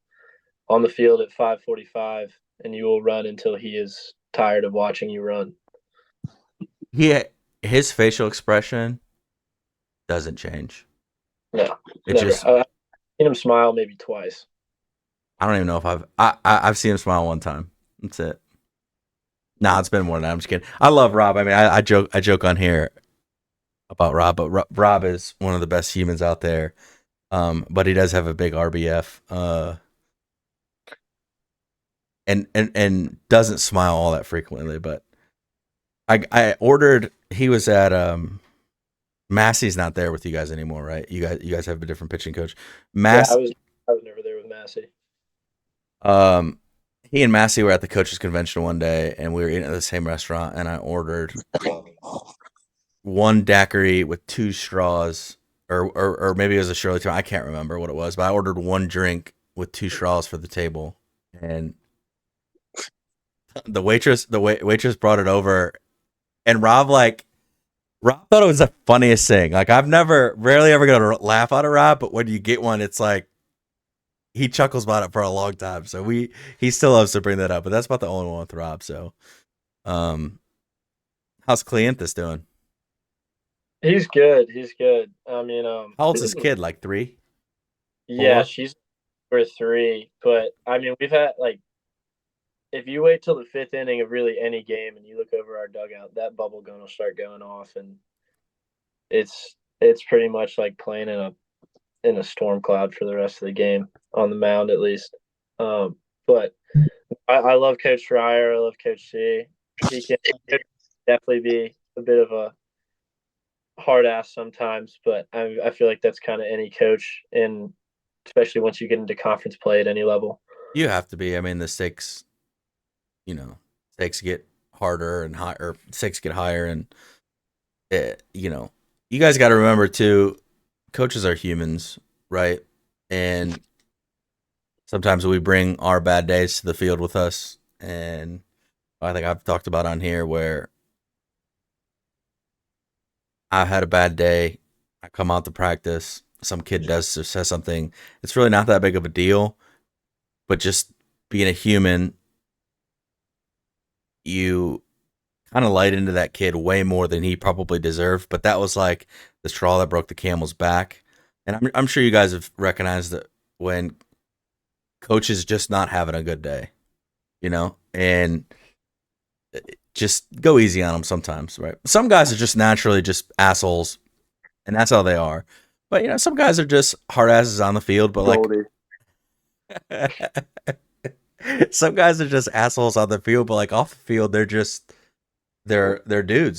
on the field at 5:45, and you will run until he is tired of watching you run. His facial expression doesn't change. No, It never. just I've seen him smile maybe twice. I don't even know if I've seen him smile one time. That's it. Nah, it's been more than that. I'm just kidding. I love Rob. I mean, I joke on here about Rob, but Rob is one of the best humans out there. But he does have a big RBF. And doesn't smile all that frequently. But I ordered. He was at Massey's not there with you guys anymore, right? You guys have a different pitching coach. Yeah, I was never there with Massey. He and Massey were at the coaches convention one day, and we were eating at the same restaurant, and I ordered one daiquiri with 2 straws, or maybe it was a Shirley Temple. I can't remember what it was, but I ordered one drink with 2 straws for the table, and the waitress brought it over, and Rob thought it was the funniest thing. Like rarely ever got a laugh out of Rob, but when you get one, it's like he chuckles about it for a long time. So he still loves to bring that up, but that's about the only one with Rob. So, how's Cleanthus doing? He's good. He's good. I mean, How old's this kid? Like 3? Yeah, 4? she's for 3. But I mean, we've had like, if you wait till the 5th inning of really any game and you look over our dugout, that bubble gun will start going off, and it's pretty much like playing in a storm cloud for the rest of the game on the mound, at least. But I love Coach Schreier. I love Coach C. He can definitely be a bit of a hard ass sometimes, but I feel like that's kind of any coach, and especially once you get into conference play at any level. You have to be. I mean, the stakes get harder and higher. Stakes get higher, and you guys got to remember too. Coaches are humans, right? And sometimes we bring our bad days to the field with us, and I think I've talked about on here where I had a bad day. I come out to practice. Some kid does or says something. It's really not that big of a deal, but just being a human, you kind of light into that kid way more than he probably deserved. But that was like the straw that broke the camel's back. And I'm sure you guys have recognized that when coaches just not having a good day, and just go easy on them sometimes, right? Some guys are just naturally just assholes, and that's how they are. But some guys are just hard asses on the field, but like Goldie. some guys are just assholes on the field, but like off the field, they're dudes,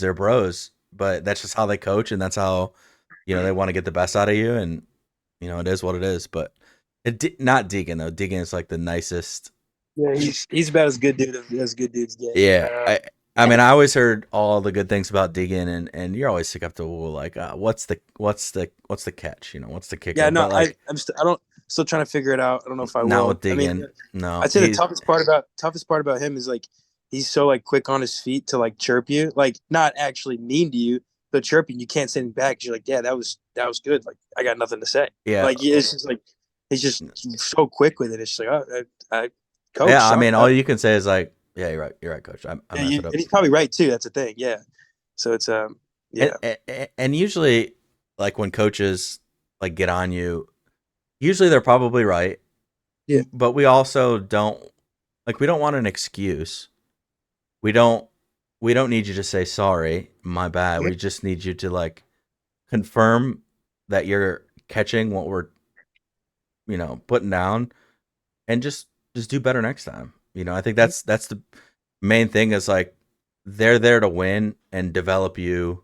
they're bros. But that's just how they coach, and that's how they want to get the best out of you, and it is what it is. But not Deegan though. Deegan is like the nicest. Yeah, he's about as good dude as good dudes get. Yeah, I mean, I always heard all the good things about Deegan, and you're always skeptical, like, what's the catch? What's the kicker? Yeah, no, But like, I don't still trying to figure it out. I don't know if I not will. with Deegan. I mean, No, I'd say the toughest part about him is like he's so like quick on his feet to like chirp you, like not actually mean to you, but chirping. You can't send him back 'cause you're like, yeah, that was good. Like I got nothing to say. Yeah, like it's just like he's just so quick with it. It's just like, oh, I coach. yeah. I Sorry. mean, all you can say is like, yeah, you're right, coach. I Yeah, messed it up. and he's probably right too. That's the thing. Yeah. So it's yeah. And usually, like when coaches like get on you, usually they're probably right. Yeah. But we also don't we don't want an excuse. We don't need you to say sorry, my bad. We just need you to like confirm that you're catching what we're putting down, and just do better next time. I think that's the main thing is like they're there to win and develop you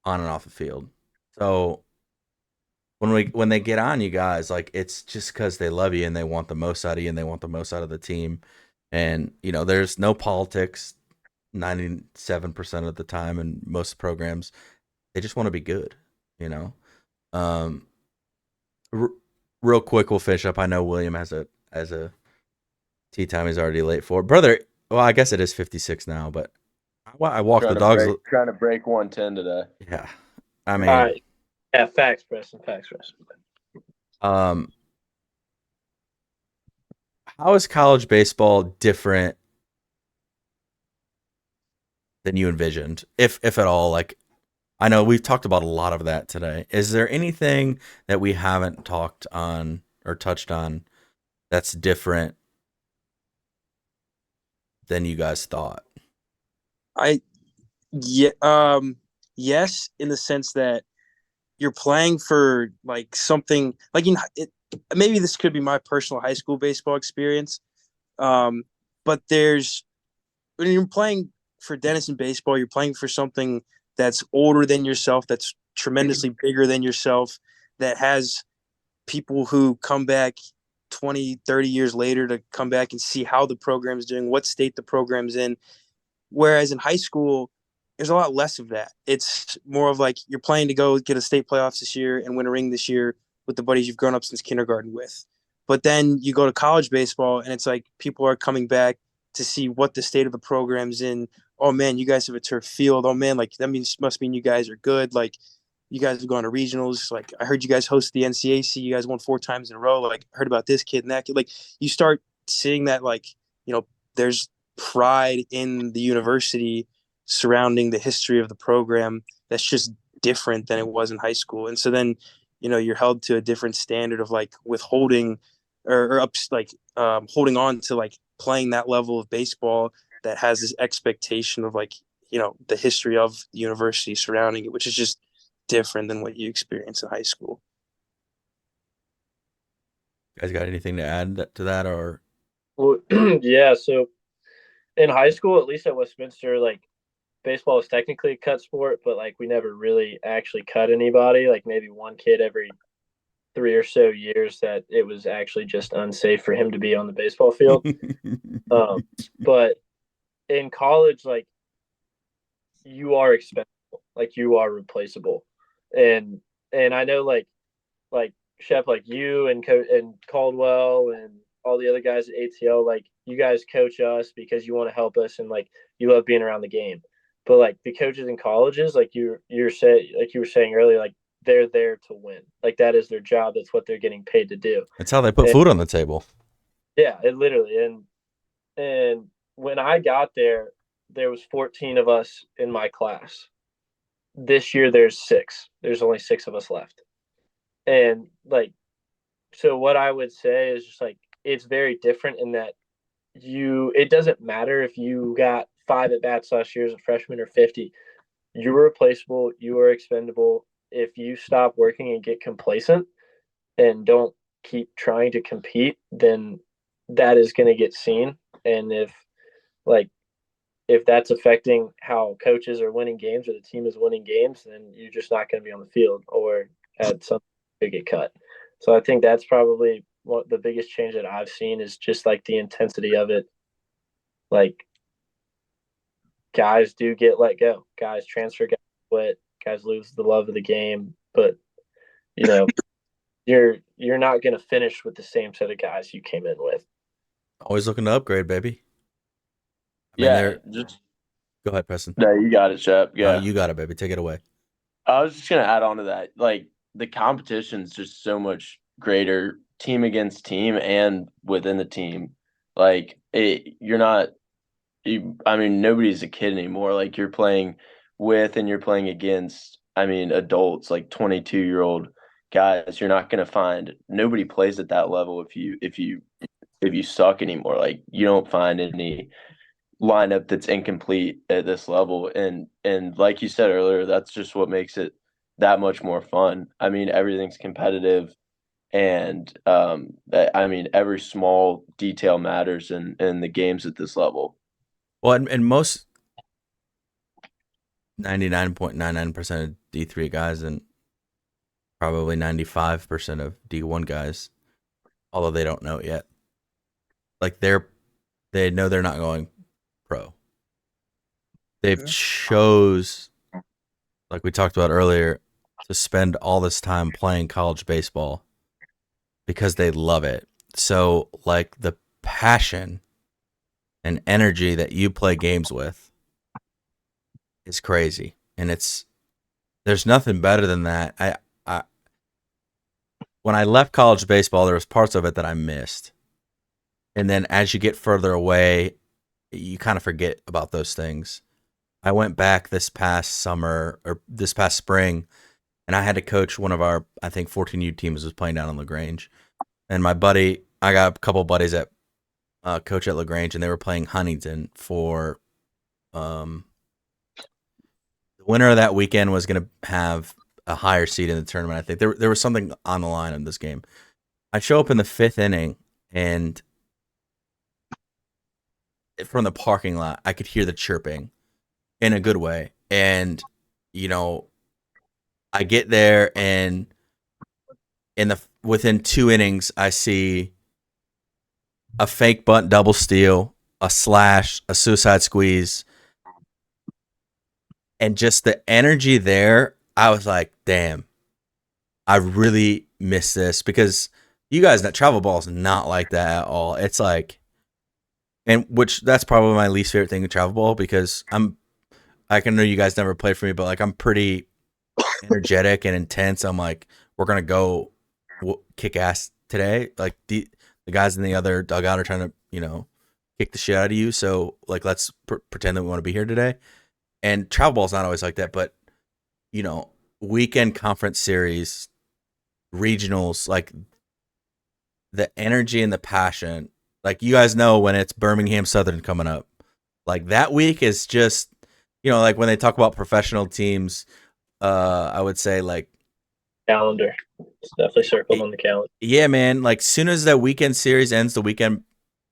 on and off the field. So when they get on you guys, like it's just because they love you and they want the most out of you and they want the most out of the team. And there's no politics 97% of the time in most programs. They just want to be good. Um, r- Real quick, we'll finish up. I know William has a tea time he's already late for. Brother, well, I guess it is 56 now, but I walked the dogs. Trying to break 110 today. Yeah, I mean, yeah, facts, Preston. Facts, Preston. How is college baseball different than you envisioned, if at all? Like, I know we've talked about a lot of that today. Is there anything that we haven't talked on or touched on that's different than you guys thought? Yes, in the sense that you're playing for like something like maybe this could be my personal high school baseball experience. But when you're playing for Denison baseball, you're playing for something that's older than yourself, that's tremendously bigger than yourself, that has people who come back 20, 30 years later to come back and see how the program's doing, what state the program's in. Whereas in high school, there's a lot less of that. It's more of like you're playing to go get a state playoffs this year and win a ring this year with the buddies you've grown up since kindergarten with. But then you go to college baseball and it's like people are coming back to see what the state of the program's in. Oh man, you guys have a turf field. Oh man, like that must mean you guys are good. Like you guys have gone to regionals. Like I heard you guys host the NCAC. You guys won 4 times in a row. Like I heard about this kid and that kid. Like you start seeing that like, there's pride in the university surrounding the history of the program that's just different than it was in high school. And so then, you're held to a different standard of like withholding or up like holding on to like playing that level of baseball that has this expectation of like, the history of the university surrounding it, which is just different than what you experience in high school. You guys got anything to add to that, or? Well, yeah. So in high school, at least at Westminster, like baseball is technically a cut sport, but like we never really actually cut anybody. Like maybe one kid every 3 or so years that it was actually just unsafe for him to be on the baseball field. But in college, like you are expendable, like you are replaceable, and I know like Shep, like you and Caldwell and all the other guys at ATL, like, you guys coach us because you want to help us and like you love being around the game. But like the coaches in colleges, like you were saying earlier, like they're there to win. Like that is their job. That's what they're getting paid to do. It's how they put food on the table. Yeah, it literally. And when I got there, there was 14 of us in my class. This year there's 6. There's only 6 of us left. And like, so what I would say is just like it's very different in that it doesn't matter if you got 5 at bats last year as a freshman or 50. You were replaceable, you are expendable. If you stop working and get complacent and don't keep trying to compete, then that is going to get seen. And if that's affecting how coaches are winning games or the team is winning games, then you're just not going to be on the field or at some to get cut. So I think that's probably what the biggest change that I've seen is just like the intensity of it. Like guys do get let go, guys transfer, guys quit, guys lose the love of the game, but you know, you're not going to finish with the same set of guys you came in with. Always looking to upgrade, baby. I mean, just go ahead, Preston. no, you got it, Shep. No, Yeah, you got it, baby. Take it away. I was just gonna add on to that. Like the competition's just so much greater, team against team and within the team. Like you're not. I mean, nobody's a kid anymore. Like you're playing with and you're playing against. I mean, adults like 22-year-old guys. You're not gonna find nobody plays at that level if you suck anymore. Like you don't find any lineup that's incomplete at this level, and like you said earlier, that's just what makes it that much more fun. I mean, everything's competitive, and I mean, every small detail matters in the games at this level. Well, and most 99.99% of D3 guys and probably 95% of D1 guys, although they don't know it yet, like they know they're not going pro. They've chose, like we talked about earlier, to spend all this time playing college baseball because they love it. So like the passion and energy that you play games with is crazy. And there's nothing better than that. I when I left college baseball, there was parts of it that I missed. And then as you get further away, you kind of forget about those things. I went back this past summer or this past spring, and I had to coach one of our, I think, 14U teams was playing down in LaGrange. And my buddy, I got a couple of buddies that coach at LaGrange, and they were playing Huntington for the winner of that weekend was going to have a higher seed in the tournament. I think there was something on the line in this game. I show up in the 5th inning, and from the parking lot, I could hear the chirping in a good way. And, you know, I get there, and within 2 innings, I see a fake bunt double steal, a slash, a suicide squeeze, and just the energy there. I was like, damn, I really miss this, because you guys know travel ball is not like that at all. It's like, and which that's probably my least favorite thing in travel ball, because I can know you guys never played for me, but like I'm pretty energetic and intense. I'm like, we're gonna go kick ass today. Like the guys in the other dugout are trying to kick the shit out of you. So like let's pretend that we want to be here today. And travel ball is not always like that, but weekend conference series, regionals, like the energy and the passion. Like you guys know when it's Birmingham Southern coming up, like that week is just like when they talk about professional teams. I would say like calendar. It's definitely circled on the calendar. Yeah, man. Like soon as that weekend series ends, the weekend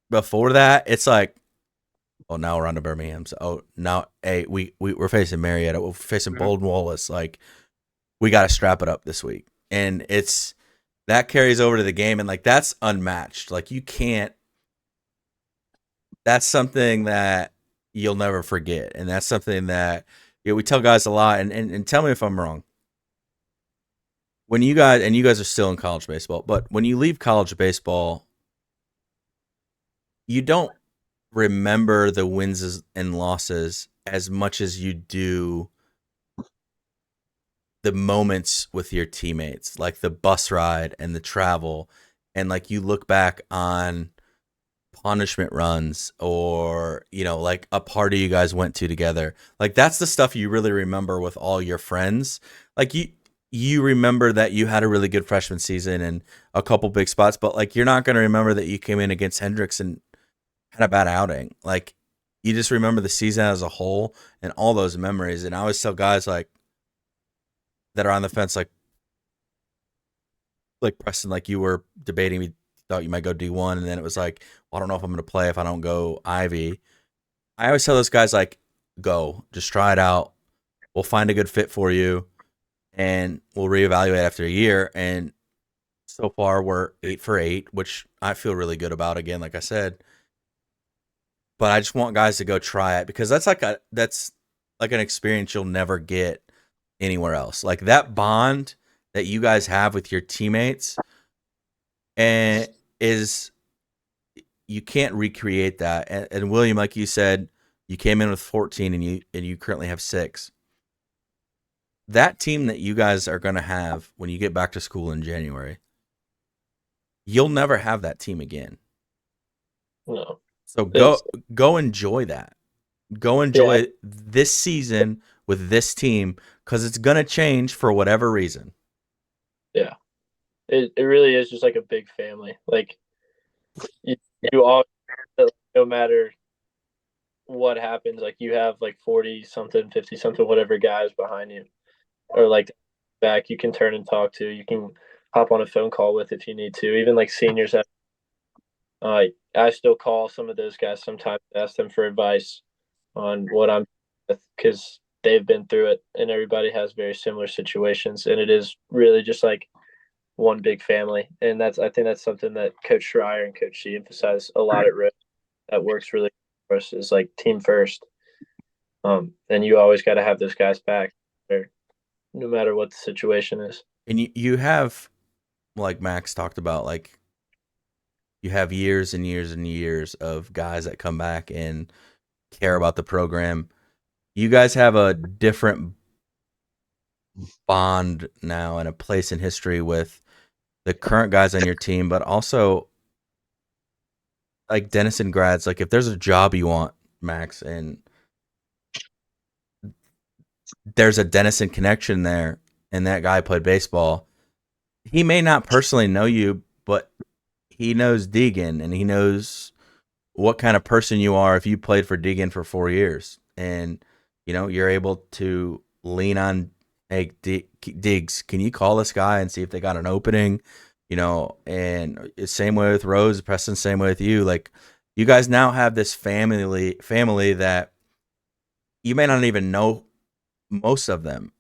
before that, it's like, oh, now we're on to Birmingham. So, oh, now, hey, we're facing Marietta. We're facing Bolden Wallace. Like, we got to strap it up this week. And that carries over to the game. And like, that's unmatched. Like you can't, that's something that you'll never forget. And that's something that we tell guys a lot. And tell me if I'm wrong. When you guys are still in college baseball, but when you leave college baseball, you don't remember the wins and losses as much as you do the moments with your teammates, like the bus ride and the travel. And like you look back on punishment runs or, like a party you guys went to together. Like that's the stuff you really remember with all your friends. Like you remember that you had a really good freshman season and a couple big spots, but like you're not going to remember that you came in against Hendricks and had a bad outing. Like you just remember the season as a whole and all those memories. And I always tell guys like that are on the fence, like Preston, like you were debating, you thought you might go D1, and then it was like, well, I don't know if I'm going to play if I don't go Ivy. I always tell those guys like, go, just try it out. We'll find a good fit for you, and we'll reevaluate after a year. And so far, we're 8 for 8, which I feel really good about. Again, like I said, but I just want guys to go try it because that's like an experience you'll never get anywhere else. Like that bond that you guys have with your teammates and is you can't recreate that. And William, like you said, you came in with 14 and you currently have 6. That team that you guys are going to have when you get back to school in January, you'll never have that team again. No. So go enjoy that. Go enjoy this season with this team because it's going to change for whatever reason. Yeah. It really is just like a big family. Like you all, no matter what happens, like you have like 40 something, 50 something, whatever guys behind you, or like back you can turn and talk to. You can hop on a phone call with if you need to. Even like seniors, I still call some of those guys sometimes, ask them for advice on what I'm with because they've been through it, and everybody has very similar situations, and it is really just like one big family. And I think that's something that Coach Schreier and Coach Shee emphasize a lot at Rose. That works really for us is like team first. And you always got to have those guys back there, no matter what the situation is. And you have, like Max talked about, like you have years and years and years of guys that come back and care about the program. You guys have a different bond now and a place in history with the current guys on your team, but also like Denison grads. Like if there's a job you want, Max, and there's a Denison connection there, and that guy played baseball, he may not personally know you, but he knows Deegan, and he knows what kind of person you are if you played for Deegan for 4 years, and you're able to lean on, hey, Diggs, can you call this guy and see if they got an opening? And same way with Rose, Preston, same way with you. Like you guys now have this family that you may not even know most of them,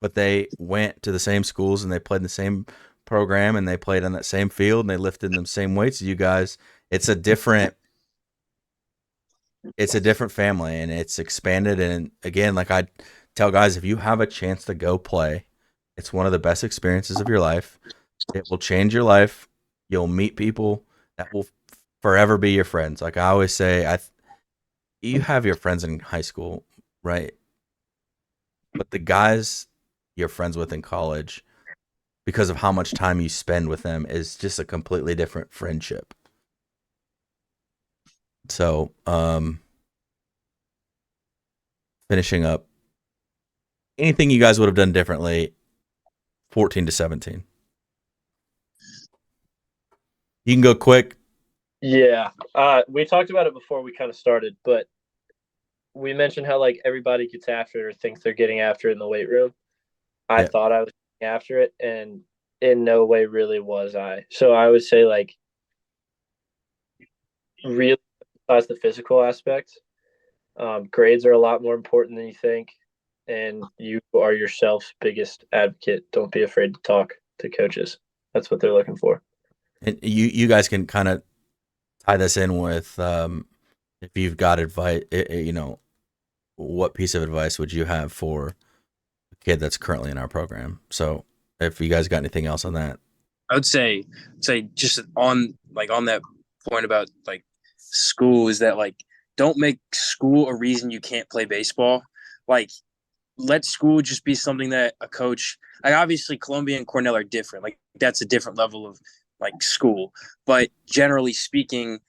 but they went to the same schools and they played in the same program and they played on that same field and they lifted the same weights as you guys. It's a different family and it's expanded. And again, like I tell guys, if you have a chance to go play, it's one of the best experiences of your life. It will change your life. You'll meet people that will forever be your friends. Like I always say, you have your friends in high school, right? But the guys you're friends with in college, because of how much time you spend with them, is just a completely different friendship. So, finishing up, anything you guys would have done differently, 14 to 17. You can go quick. Yeah. We talked about it before we kind of started, but we mentioned how like everybody gets after it or thinks they're getting after it in the weight room. I thought I was getting after it, and in no way really was I. So I would say like really besides the physical aspect, grades are a lot more important than you think, and you are yourself's biggest advocate. Don't be afraid to talk to coaches. That's what they're looking for. And you guys can kind of tie this in with if you've got advice, what piece of advice would you have for a kid that's currently in our program? So if you guys got anything else on that. I would say just on that point about like school is that, like, don't make school a reason you can't play baseball. Like, let school just be something that a coach, like, obviously Columbia and Cornell are different. Like, that's a different level of, like, school. But generally speaking,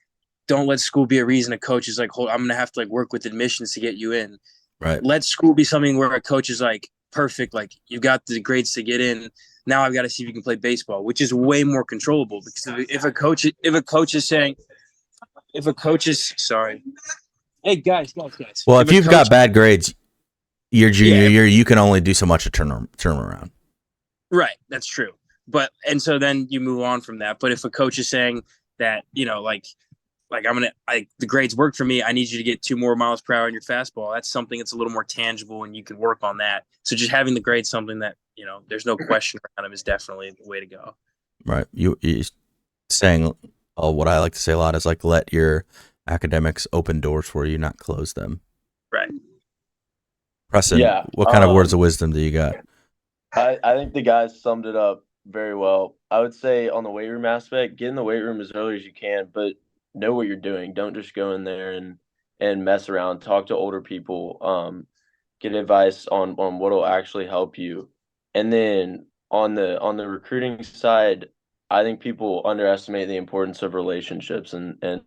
don't let school be a reason a coach is like, hold, I'm going to have to, like, work with admissions to get you in. Right. Let school be something where a coach is like, perfect, like, you got the grades to get in. Now I've got to see if you can play baseball, which is way more controllable. Because if a coach is saying, sorry, hey guys. Well, if you've got bad grades your junior year, you can only do so much to turn them around. Right, that's true. But and so then you move on from that. But if a coach is saying that, like the grades work for me, I need you to get 2 more miles per hour in your fastball. That's something that's a little more tangible, and you can work on that. So just having the grades, something that there's no question around them, is definitely the way to go. Right. You saying, what I like to say a lot is, like, let your academics open doors for you, not close them. Right. Preston, what kind of words of wisdom do you got? I think the guys summed it up very well. I would say on the weight room aspect, get in the weight room as early as you can, but know what you're doing. Don't just go in there and mess around. Talk to older people. Get advice on what will actually help you. And then on the recruiting side, I think people underestimate the importance of relationships and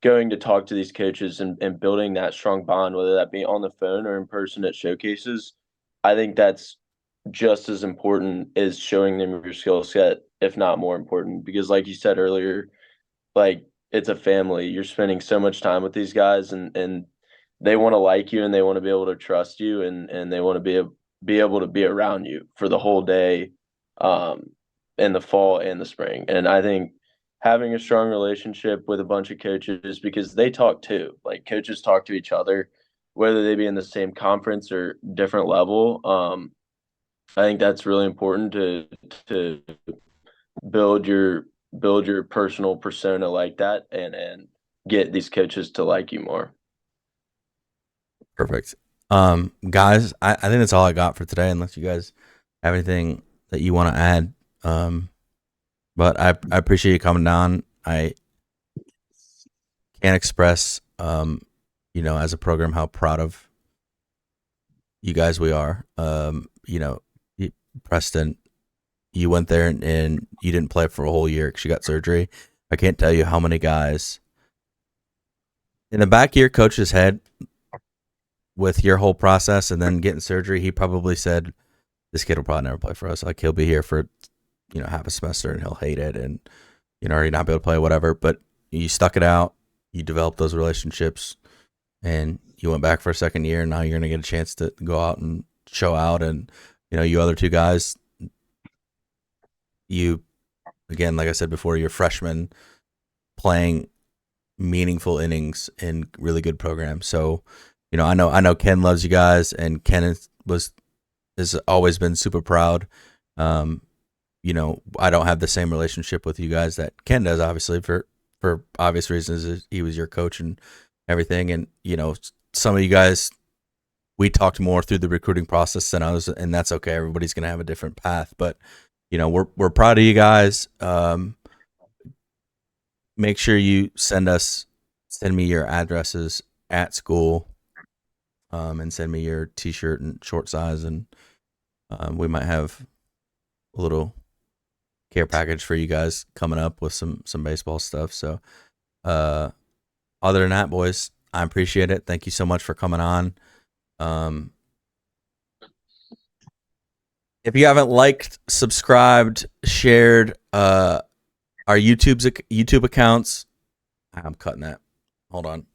going to talk to these coaches and building that strong bond, whether that be on the phone or in person at showcases. I think that's just as important as showing them your skill set, if not more important, because like you said earlier, like, it's a family. You're spending so much time with these guys, and they want to like you, and they want to be able to trust you, and they want to be able to be around you for the whole day, in the fall and the spring. And I think having a strong relationship with a bunch of coaches, because they talk too, like, coaches talk to each other, whether they be in the same conference or different level. I think that's really important to build your personal persona like that, and get these coaches to like you more. Perfect. Guys, I think that's all I got for today, unless you guys have anything that you want to add. But I appreciate you coming down. I can't express, as a program, how proud of you guys we are. Preston, you went there and you didn't play for a whole year because you got surgery. I can't tell you how many guys in the back of your coach's head with your whole process and then getting surgery, he probably said, this kid will probably never play for us. Like, he'll be here for, half a semester and he'll hate it and, or not be able to play, whatever. But you stuck it out. You developed those relationships and you went back for a second year. And now you're going to get a chance to go out and show out. And, you other 2 guys, you, again, like I said before, you're freshmen playing meaningful innings in really good programs. So, I know Ken loves you guys, and Ken has always been super proud. I don't have the same relationship with you guys that Ken does, obviously, for obvious reasons. He was your coach and everything. And, some of you guys, we talked more through the recruiting process than others, and that's okay. Everybody's going to have a different path, but we're proud of you guys. Make sure you send me your addresses at school, and send me your t-shirt and short size, and we might have a little care package for you guys coming up with some baseball stuff. So other than that, boys, I appreciate it. Thank you so much for coming on. If you haven't liked, subscribed, shared our YouTube accounts, I'm cutting that. Hold on.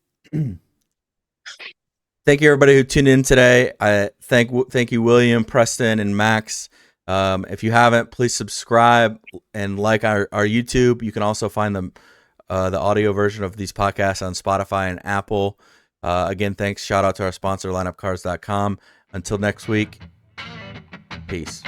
Thank you, everybody who tuned in today. I thank you, William, Preston, and Max. If you haven't, please subscribe and like our YouTube. You can also find the audio version of these podcasts on Spotify and Apple. Again, thanks. Shout out to our sponsor, lineupcards.com. Until next week, peace.